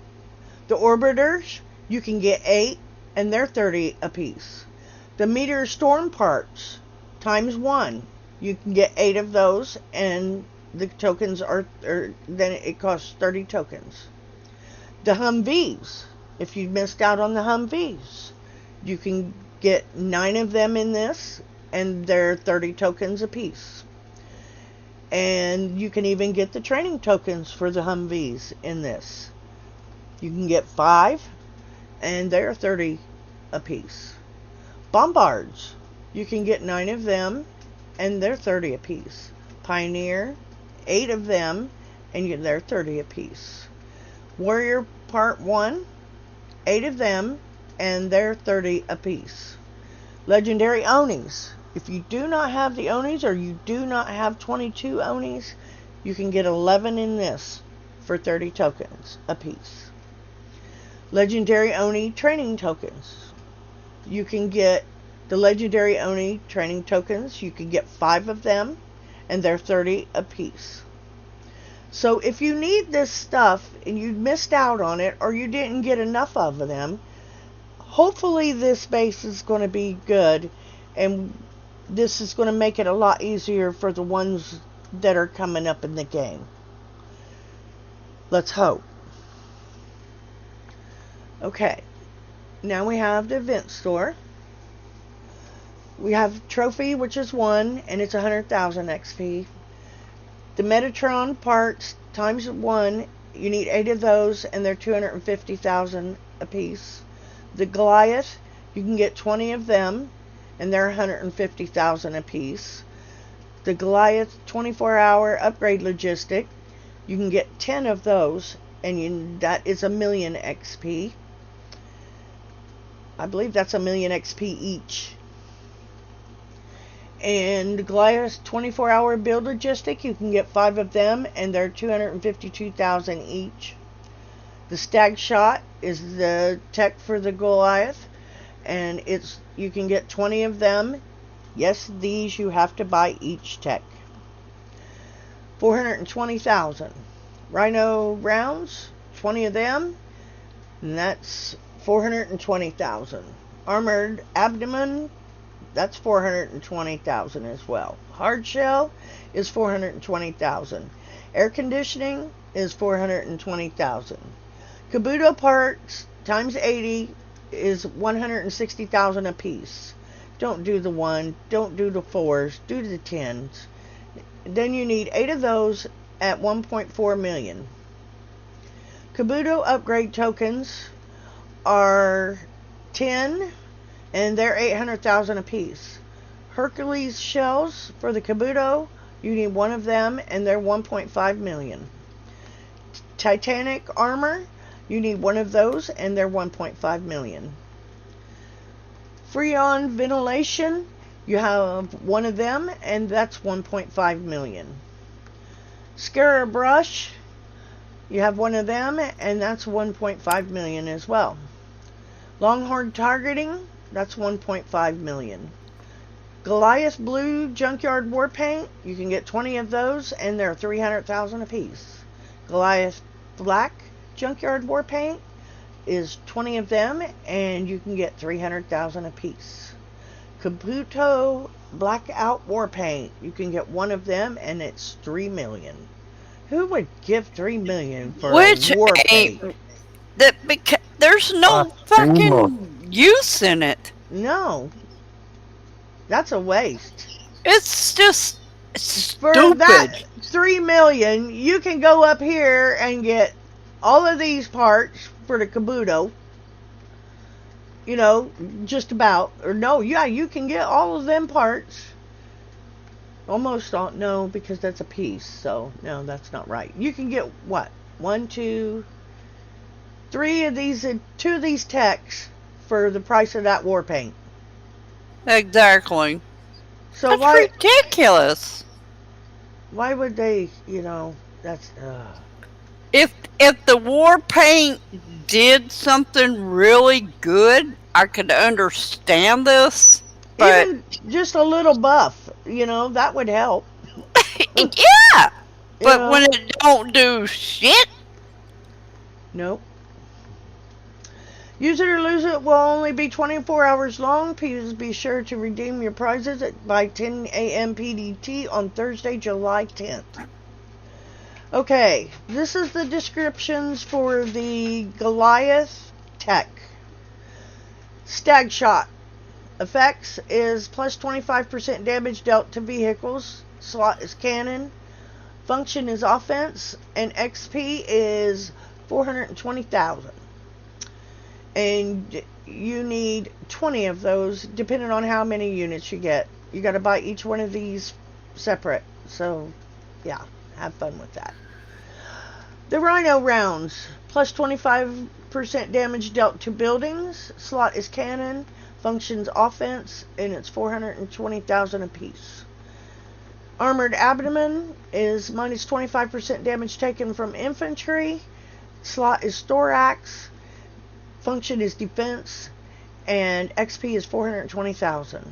The Orbiters, you can get 8, and they're 30 apiece. The Meteor Storm parts, times 1, you can get 8 of those, and the tokens then it costs 30 tokens. The Humvees, if you missed out on the Humvees, you can get 9 of them in this, and they're 30 tokens apiece. And you can even get the training tokens for the Humvees in this. You can get 5, and they're 30 apiece. Bombards, you can get 9 of them, and they're 30 apiece. Pioneer, 8 of them, and they're 30 apiece. Warrior Part 1, 8 of them, and they're 30 apiece. Legendary Onis. If you do not have the Onis, or you do not have 22 Onis, you can get 11 in this for 30 tokens apiece. Legendary Oni training tokens. You can get the Legendary Oni training tokens. You can get 5 of them, and they're 30 apiece. So if you need this stuff and you missed out on it, or you didn't get enough of them, hopefully this base is going to be good, and this is going to make it a lot easier for the ones that are coming up in the game. Let's hope. Okay, now we have the event store. We have Trophy, which is 1, and it's 100,000 XP. The Metatron parts times 1, you need 8 of those, and they're 250,000 apiece. The Goliath, you can get 20 of them, and they're 150,000 apiece. The Goliath 24-hour upgrade logistic, you can get 10 of those, and that is 1,000,000 XP. I believe that's 1,000,000 XP each. And the Goliath 24-hour build logistic, you can get 5 of them, and they're 252,000 each. The Stag Shot is the tech for the Goliath, and you can get 20 of them. Yes, these you have to buy each tech. 420,000. Rhino rounds, 20 of them, and that's 420,000. Armored abdomen, That's 420,000 as well. Hard shell is 420,000. Air conditioning is 420,000. Kabuto parts times 80 is 160,000 a piece. Don't do the 1, don't do the 4s, do the 10s. Then you need 8 of those at 1.4 million. Kabuto upgrade tokens are 10 and they're 800,000 a piece. Hercules shells for the Kabuto, you need 1 of them and they're 1.5 million. Titanic armor, you need 1 of those and they're 1.5 million. Freon ventilation, you have 1 of them and that's 1.5 million. Scarab brush, you have 1 of them and that's 1.5 million as well. Longhorn targeting, that's 1.5 million. Goliath blue junkyard war paint, you can get 20 of those and they're 300,000 a piece. Goliath black junkyard war paint is 20 of them and you can get 300,000 a piece. Kabuto blackout war paint, you can get 1 of them and it's 3 million. Who would give 3 million for Which a war paint? Because there's no fucking use in it. No. That's a waste. It's just For stupid. that 3 million, you can go up here and get all of these parts for the Kabuto. You know, just about. Or no, yeah, you can get all of them parts. Almost all, no, because that's a piece. So, no, that's not right. You can get what? 1, 2, 3 of these, 2 of these techs for the price of that war paint. Exactly. So that's why, ridiculous. Why would they, you know, that's... If the war paint did something really good, I could understand this. But even just a little buff, you know, that would help. Yeah. But when it don't do shit. Nope. Use it or lose it will only be 24 hours long. Please be sure to redeem your prizes by 10 a.m. PDT on Thursday, July 10th. Okay, this is the descriptions for the Goliath Tech. Stag Shot. Effects is plus 25% damage dealt to vehicles. Slot is cannon. Function is offense. And XP is 420,000. And you need 20 of those, depending on how many units you get. You got to buy each one of these separate. So, yeah, have fun with that. The Rhino rounds, plus 25% damage dealt to buildings. Slot is cannon. Functions offense, and it's 420,000 apiece. Armored abdomen is minus 25% damage taken from infantry. Slot is thorax. Function is defense, and XP is 420,000.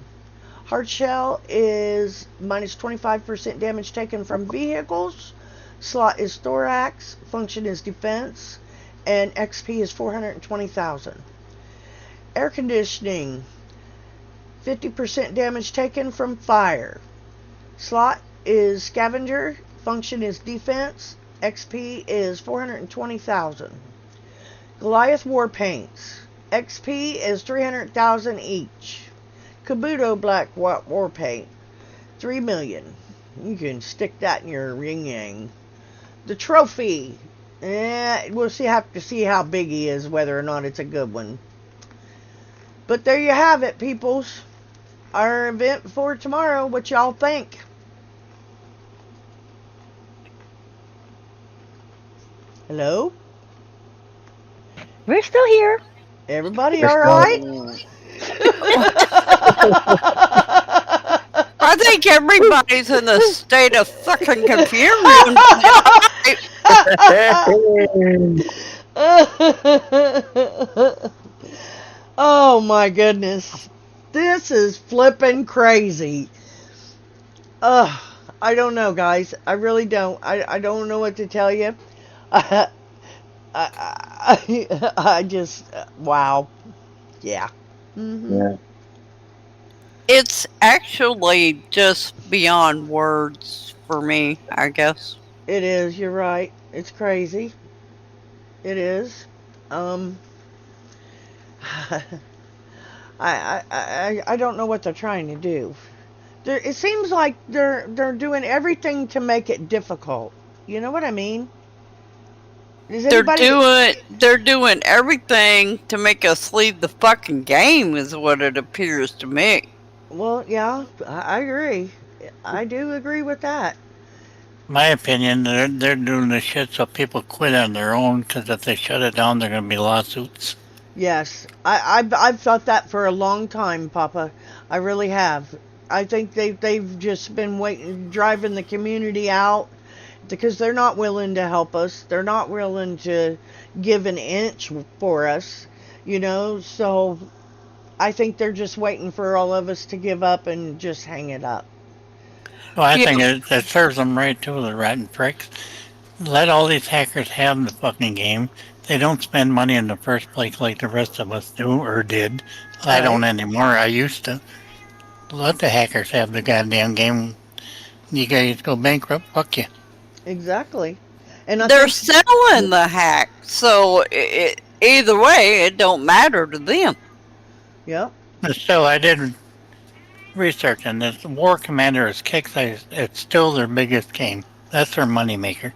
Hard shell is minus 25% damage taken from vehicles. Slot is thorax. Function is defense, and XP is 420,000. Air conditioning, 50% damage taken from fire. Slot is scavenger. Function is defense. XP is 420,000. Goliath war paints. XP is 300,000 each. Kabuto black war paint, 3 million. You can stick that in your ring yang. The trophy. We'll have to see how big he is, whether or not it's a good one. But there you have it, peoples. Our event for tomorrow. What y'all think? Hello? We're still here. Everybody all right? I think everybody's in the state of fucking confusion. Oh my goodness. This is flipping crazy. I don't know, guys. I really don't. I don't know what to tell you. I just, wow. Yeah. Mm-hmm. Yeah. It's actually just beyond words for me, I guess. It is. You're right. It's crazy. It is. I don't know what they're trying to do. It seems like they're doing everything to make it difficult. You know what I mean? Is anybody? They're doing everything to make us leave the fucking game, is what it appears to me. Well, yeah, I agree. I do agree with that. My opinion, they're doing this shit so people quit on their own, because if they shut it down, they're going to be lawsuits. Yes, I've thought that for a long time, Papa. I really have. I think they've just been waiting, driving the community out because they're not willing to help us. They're not willing to give an inch for us, you know. So I think they're just waiting for all of us to give up and just hang it up. Well, I think it serves them right too, the rotten pricks. Let all these hackers have the fucking game. They don't spend money in the first place like the rest of us do or did. I don't anymore. I used to. Let the hackers have the goddamn game. You guys go bankrupt, fuck you. Exactly. And they're selling the hack, so either way, it don't matter to them. Yep. Still, I did research on this. War Commander is Kickstarter. It's still their biggest game. That's their moneymaker.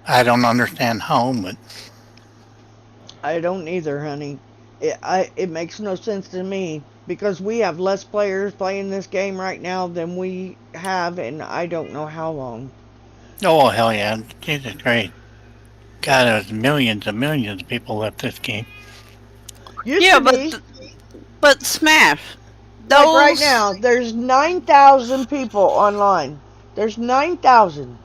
I don't understand how, but I don't either, honey. It makes no sense to me because we have less players playing this game right now than we have, and I don't know how long. Oh hell yeah! Jesus Christ! God, there's millions and millions of people left this game. But Smash. Like right now, there's 9,000 people online. There's 9,000.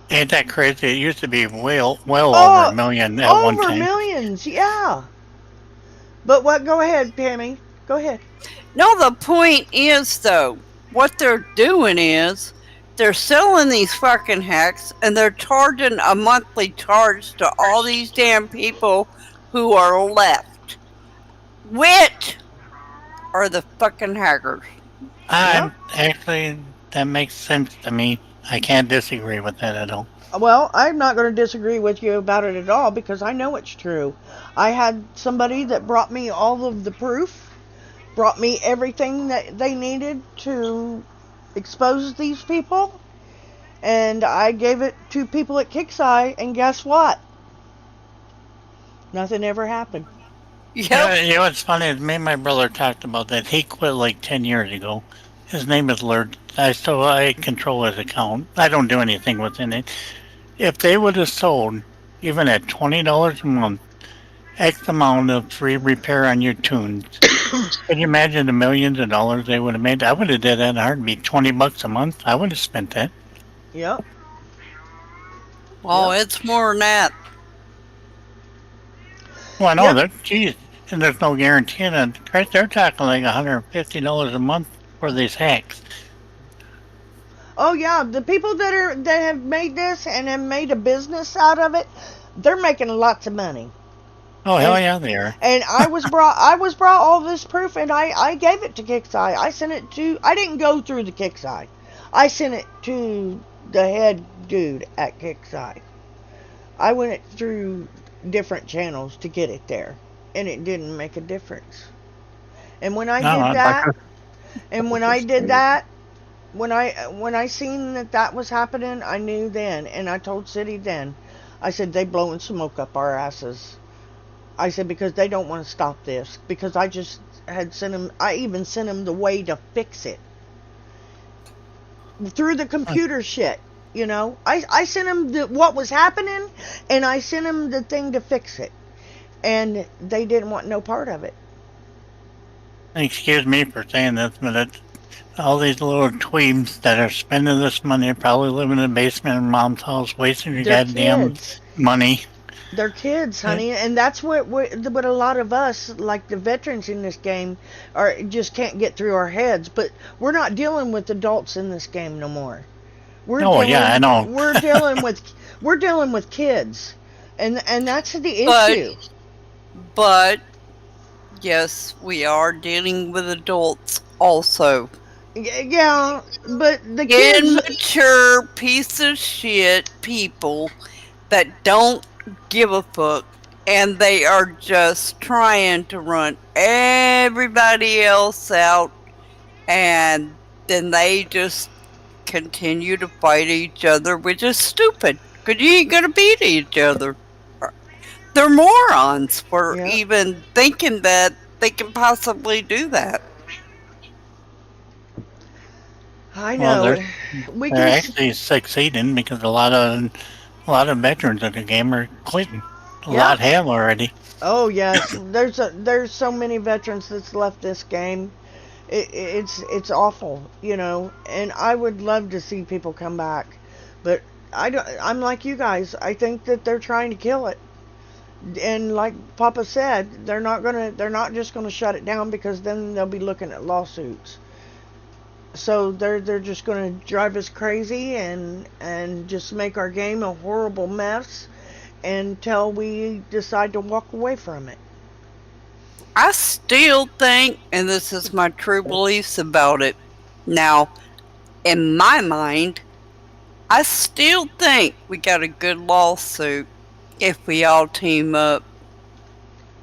Ain't that crazy? It used to be well over a million at one time. Over millions, yeah. But what? Go ahead, Pammy. Go ahead. No, the point is, though, what they're doing is they're selling these fucking hacks and they're charging a monthly charge to all these damn people who are left. Which are the fucking hackers. Actually, that makes sense to me. I can't disagree with that at all. Well, I'm not going to disagree with you about it at all because I know it's true. I had somebody that brought me all of the proof, brought me everything that they needed to expose these people, and I gave it to people at Kickseye, and guess what? Nothing ever happened. Yep. You know what's funny is me and my brother talked about that. He quit like 10 years ago. His name is Lord. I control his account. I don't do anything within it. If they would have sold, even at $20 a month, X amount of free repair on your tunes, can you imagine the millions of dollars they would have made? I would have did that in a heartbeat. $20 a month, I would have spent that. Yep. Oh, it's more than that. Well, I know that. Geez, and there's no guarantee that. Christ, they're talking like $150 a month for these hacks. Oh yeah, the people that have made this and have made a business out of it, they're making lots of money. Oh hell yeah, they are. And I was brought all this proof, and I gave it to Kickseye. I sent it to. I didn't go through the Kickseye. I sent it to the head dude at Kickseye. I went through different channels to get it there, and it didn't make a difference. And when I did that, when I seen that was happening, I knew then, and I told City then. I said they blowing smoke up our asses. I said because they don't want to stop this, because I just had sent them. I even sent them the way to fix it through the computer shit. You know, I sent them what was happening, and I sent them the thing to fix it, and they didn't want no part of it. Excuse me for saying this, but all these little tweebs that are spending this money probably living in the basement in mom's house, wasting your goddamn money. They're kids, honey, and that's what a lot of us, like the veterans in this game, just can't get through our heads. But we're not dealing with adults in this game no more. I know. We're dealing with kids, and that's the issue. But yes, we are dealing with adults also. Yeah, but the kids. Immature piece of shit people that don't give a fuck, and they are just trying to run everybody else out, and then they just continue to fight each other, which is stupid, because you ain't gonna beat each other. They're morons for Yeah, even thinking that they can possibly do that. I Well, know. We they're can. actually succeeding because a lot of veterans of the game are quitting. A Yeah. lot have already. Oh yes. There's so many veterans that's left this game. It's awful, you know. And I would love to see people come back, but I don't. I'm like you guys. I think that they're trying to kill it. And like Papa said, they're not just gonna shut it down, because then they'll be looking at lawsuits. So they're just gonna drive us crazy and just make our game a horrible mess until we decide to walk away from it. I still think, and this is my true beliefs about it, now, in my mind, I still think we got a good lawsuit if we all team up.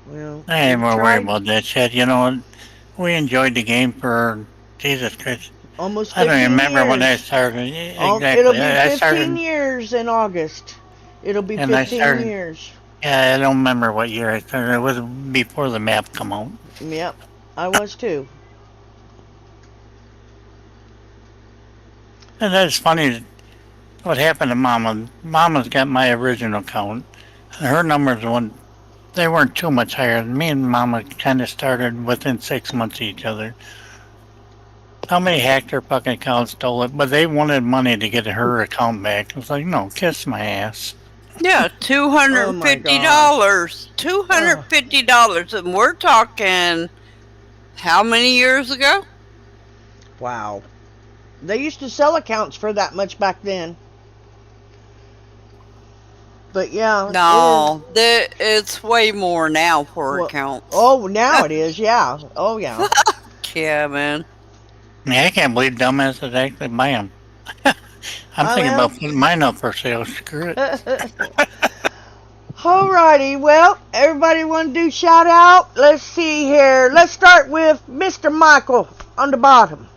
Well, I ain't we've more worried tried about that shit. You know, we enjoyed the game for Jesus Christ. almost I don't even 15 remember when I years. started. It'll Exactly. be I 15 started, years in August. It'll be and I 15 started. years. Yeah, I don't remember what year I started. It was before the map come out. Yep, I was too. And that's funny. What happened to Mama? Mama's got my original count. Her numbers they weren't too much higher. Me and Mama kind of started within 6 months of each other. Somebody hacked her fucking account, stole it, but they wanted money to get her account back. I was like, no, kiss my ass. Yeah, Oh my gosh. $250. $250. And we're talking how many years ago? Wow. They used to sell accounts for that much back then. But yeah, No, it's way more now for well, accounts. oh, now it is, yeah. Oh, yeah. Yeah, man. Yeah, I can't believe dumbasses actually buy them. I'm thinking Well. about putting mine up for sale. Screw it. Alrighty, well, everybody want to do shout out? Let's see here. Let's start with Mr. Michael on the bottom.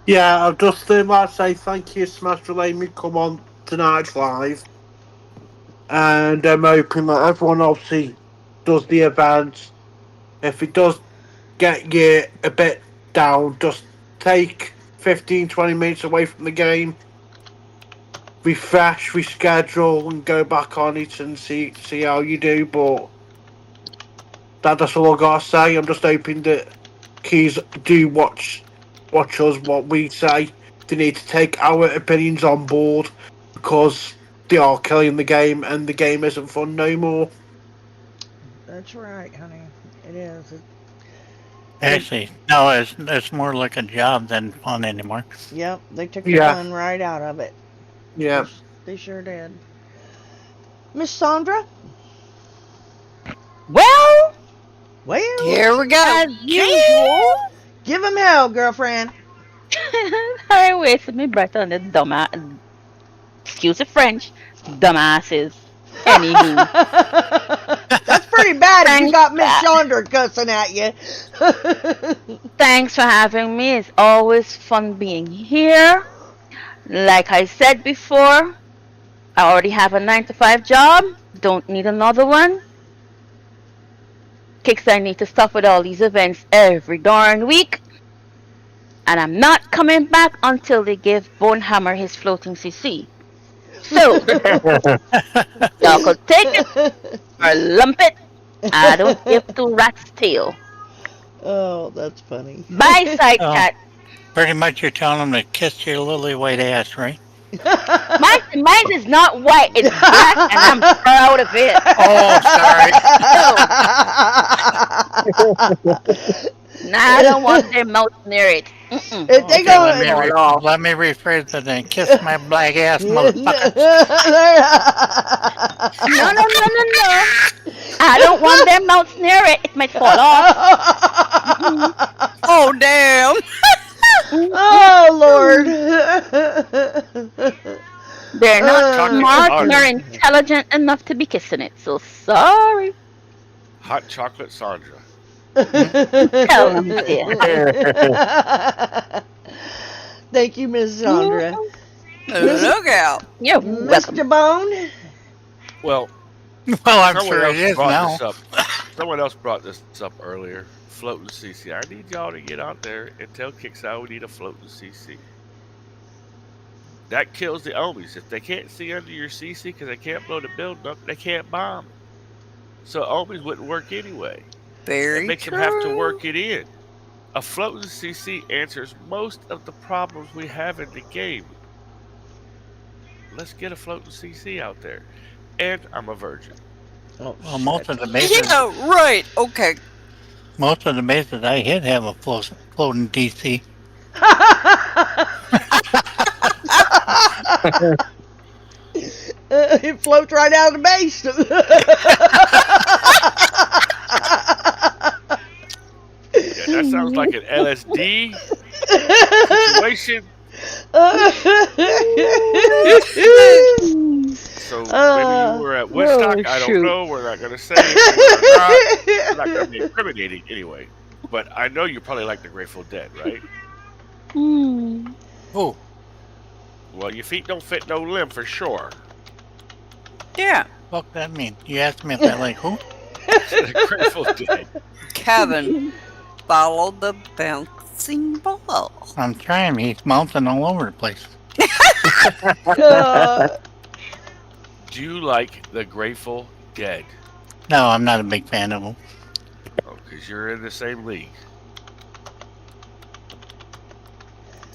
Yeah, I'll just like to say thank you, Smash, for letting me come on tonight's live. And I'm hoping that everyone obviously does the event. If it does get you a bit down, just take 15-20 minutes away from the game, refresh, reschedule, and go back on it and see how you do. But that's all I gotta say. I'm just hoping that kids do watch us, what we say. They need to take our opinions on board, because they are killing the game and the game isn't fun no more. That's right, honey. It is. Actually, no, it's more like a job than fun anymore. Yep, they took the fun right out of it. Yeah. They sure did. Miss Sandra? Well, Here we go. as usual, Give him hell, girlfriend. I wasted my breath on the dumbass. Excuse the French, dumbasses. Anywho, That's pretty bad if you Thanks. got Miss Chandra cussing at you. Thanks for having me. It's always fun being here. Like I said before, I already have a 9 to 5 job. Don't need another one. Kicks I need to stop with all these events every darn week. And I'm not coming back until they give Bonehammer his floating CC. So, y'all could take it or lump it. I don't give two rats' tail. Oh, that's funny. Bye, side cat. Pretty much you're telling them to kiss your lily white ass, right? Mine is not white, it's black, and I'm proud of it. Oh, sorry. Nah, I don't want their mouth near it. If they Okay, go, let me rephrase it then. Kiss my black ass, motherfucker. No. I don't want their mouths near it. It might fall off. Oh, damn. Oh Lord. They're not Chocolate smart Sandra. nor intelligent enough to be kissing it. So sorry. Hot chocolate Sandra. Tell them, dear. Thank you, Miss Sandra. Look out. You're welcome. Mr. Bone. Well, Well, I'm someone sure else it is brought now. this up. Someone else brought this up earlier. Floating CC. I need y'all to get out there and tell Kickstarter we need a floating CC. That kills the Omens. If they can't see under your CC because they can't blow the building up, they can't bomb. So Omens wouldn't work anyway. Very It makes true. them have to work it in. A floating CC answers most of the problems we have in the game. Let's get a floating CC out there. And I'm a virgin. Oh, Well, most of the bases, Yeah, right. Okay. most of the bases I hit have a floating DC. It floats right out of the base. Yeah, that sounds like an LSD situation. So maybe you were at Woodstock. I don't know. We're not going to say. We're not going to be incriminating anyway. But I know you probably like the Grateful Dead, right? Oh, Well, your feet don't fit no limb for sure. Yeah. fuck that mean? You asked me if I like who? The Grateful Dead. Kevin, follow the bouncing ball. I'm trying. He's bouncing all over the place. Do you like the Grateful Dead? No, I'm not a big fan of them. Oh, because you're in the same league.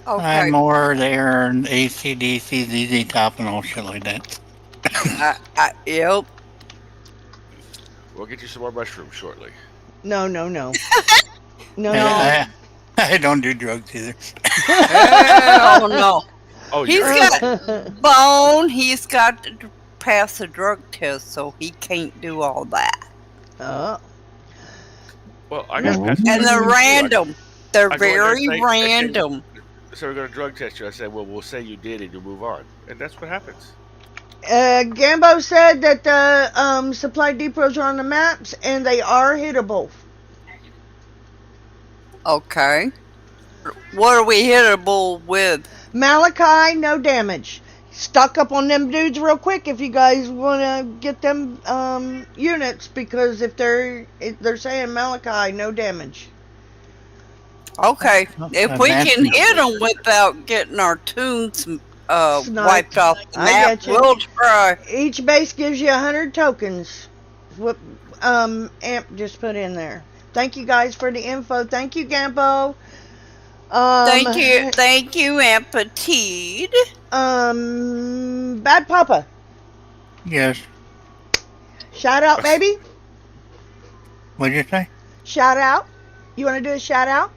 Okay. I'm more there in ACDC, ZZ Top, and all shit like that. Yep. We'll get you some more mushrooms shortly. No. No. I don't do drugs either. Hell no. Oh, He's you're got bone. He's got to pass a drug test, so he can't do all that. Oh. Well, I got past And they're rando. They're I go in there very and say, random. So we're going to drug test you. I said, well, we'll say you did and you move on. And that's what happens. Gambo said that the supply depots are on the maps and they are hittable. Okay. What are we hittable with? Malachi, no damage. Stock up on them dudes real quick if you guys want to get them units, because if they're saying Malachi, no damage. Okay. If we Advanced can numbers. hit them without getting our tunes wiped off the I map, got you. we'll try. Each base gives you 100 tokens. What Amp just put in there. Thank you guys for the info. Thank you, Gambo. Thank you, Ampetite. Bad Papa. Yes. Shout out, baby. What'd you say? Shout out. You want to do a shout out?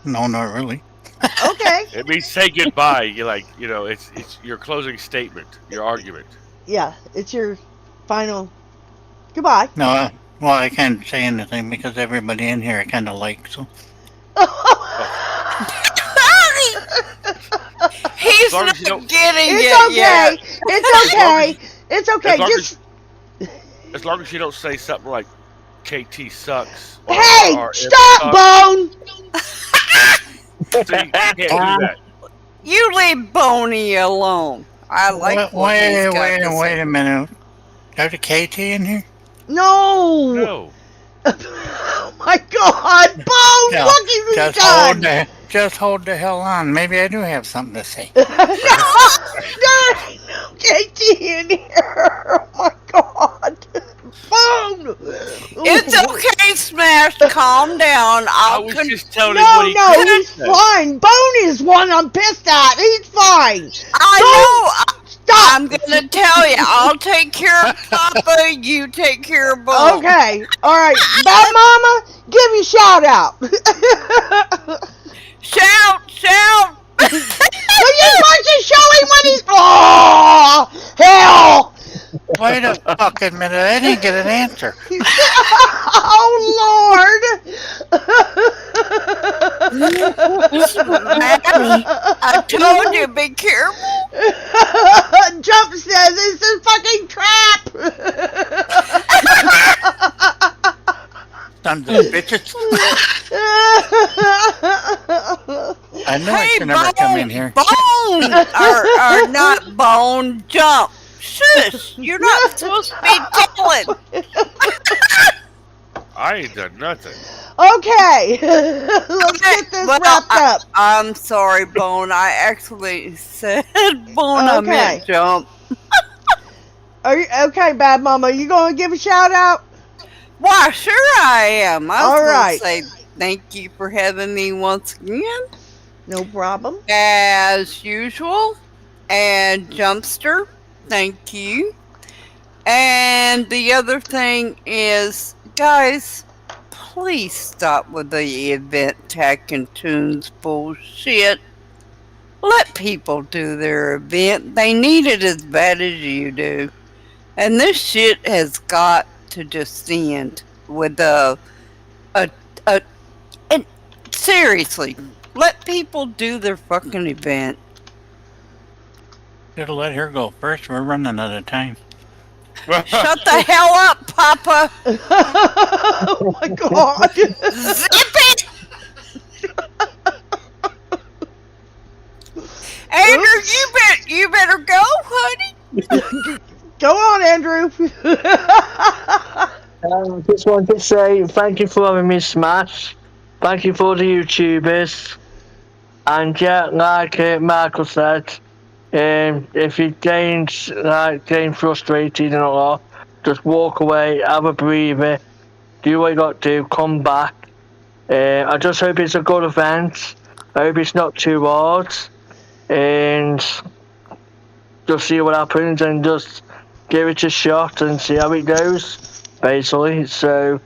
No, not really. Okay. It means say goodbye. You're like, it's your closing statement, your argument. Yeah, it's your final goodbye. No, well, I can't say anything because everybody in here I kind of like, so. He's long not as you don't- getting It's it okay. yet. It's okay. It's okay. as long Just As long as you don't say something like KT sucks. hey, or stop, Bone. So you can't do that. You leave Boney alone. I like what he's got to say. Wait a minute. There's a KT in here? No. No. Oh my God, Bone! No, Look at this guy. just hold the hell on. Maybe I do have something to say. No, KT in here. Oh my God, Bone. It's okay, Smash. Calm down. I was just telling him No, what he no, could he's say. fine. Bone is one I'm pissed at. He's fine. I know. Stop. I'm gonna tell you. I'll take care of Papa. You take care of Bone. Okay. All right. Bad Mama, give your shout out. Shout! Well, you're supposed to show him when he's. Oh, hell! Wait a fucking minute, I didn't get an answer. Oh, Lord! I told you, be careful. Jump says it's a fucking trap! Sons of bitches. I know I should never come in here. Bone or not Bone. Jump. Shush! You're not supposed to be telling. I ain't done nothing. Okay, let's get this wrapped up. I'm sorry, Bone. I actually said Bone. I meant jump. Are you okay, Bad Mama? You gonna give a shout out? Why, sure I am. I was right. gonna say thank you for having me once again. No problem. As usual. And Jumpster, thank you. And the other thing is, guys, please stop with the event tech and tunes bullshit. Let people do their event. They need it as bad as you do. And this shit has got to just end with and seriously, let people do their fucking event. Should have let her go first. We're running out of time. Shut the hell up, Papa! Oh my God! Zip it! Andrew, you better go, honey. Go on, Andrew. Just want to say thank you for having me smash. Thank you for the YouTubers. And yeah, like Michael said, if you getting frustrated and all, just walk away, have a breather, do what you got to do, come back. I just hope it's a good event. I hope it's not too hard. And just see what happens and just give it a shot and see how it goes, basically. So,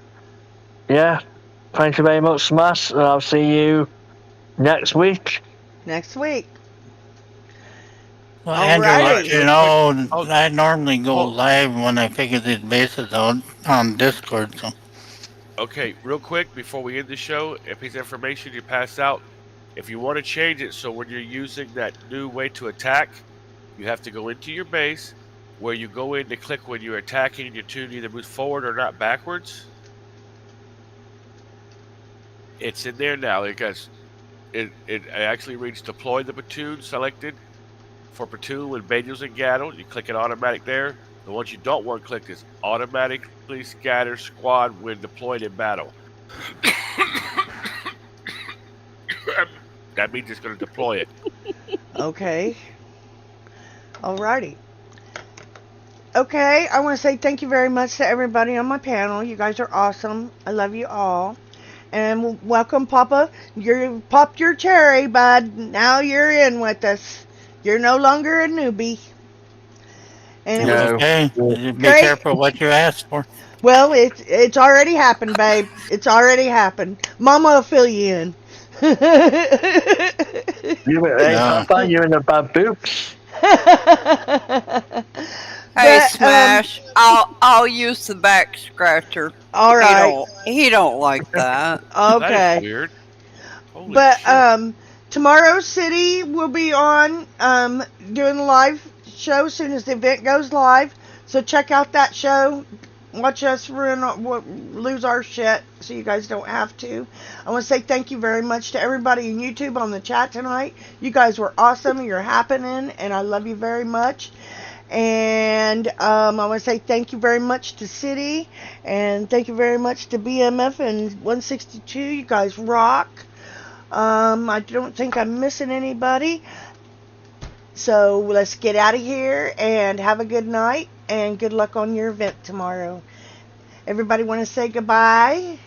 yeah, thank you very much, Smash, and I'll see you next week. Next week. Well, Andrew, you know, I normally go live when I figure these bases out on Discord, so. Okay, real quick, before we end the show, a piece of information you pass out. If you want to change it so when you're using that new way to attack, you have to go into your base, where you go in to click when you're attacking, your tune either moves forward or not backwards. It's in there now. It actually reads deploy the platoon selected for platoon with Banials and Gattle. You click it automatic there. The ones you don't want clicked is automatically scatter squad when deployed in battle. That means it's going to deploy it. Okay. Alrighty. Okay, I want to say thank you very much to everybody on my panel. You guys are awesome. I love you all. And welcome, Papa. You popped your cherry, bud. Now you're in with us. You're no longer a newbie. And okay. Be careful what you ask for. Well, it's already happened, babe. It's already happened. Mama will fill you in. I thought you were in the bad books. Hey, Smash, I'll use the back scratcher. All right. He don't like that. Okay. That is weird. Holy but shit. Tomorrow City will be on doing a live show as soon as the event goes live. So check out that show. Watch us lose our shit so you guys don't have to. I want to say thank you very much to everybody on YouTube on the chat tonight. You guys were awesome. You're happening, and I love you very much. And I want to say thank you very much to City, and thank you very much to BMF and 162. You guys rock. I don't think I'm missing anybody. So let's get out of here and have a good night and good luck on your event tomorrow. Everybody want to say goodbye?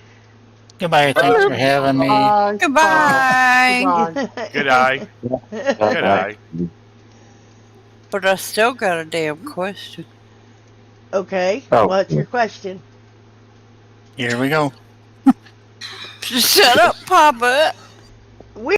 Goodbye. Thanks for having me. Goodbye. Good eye. Good eye. But I still got a damn question. Okay, Oh. what's your question? Here we go. Shut up, Papa.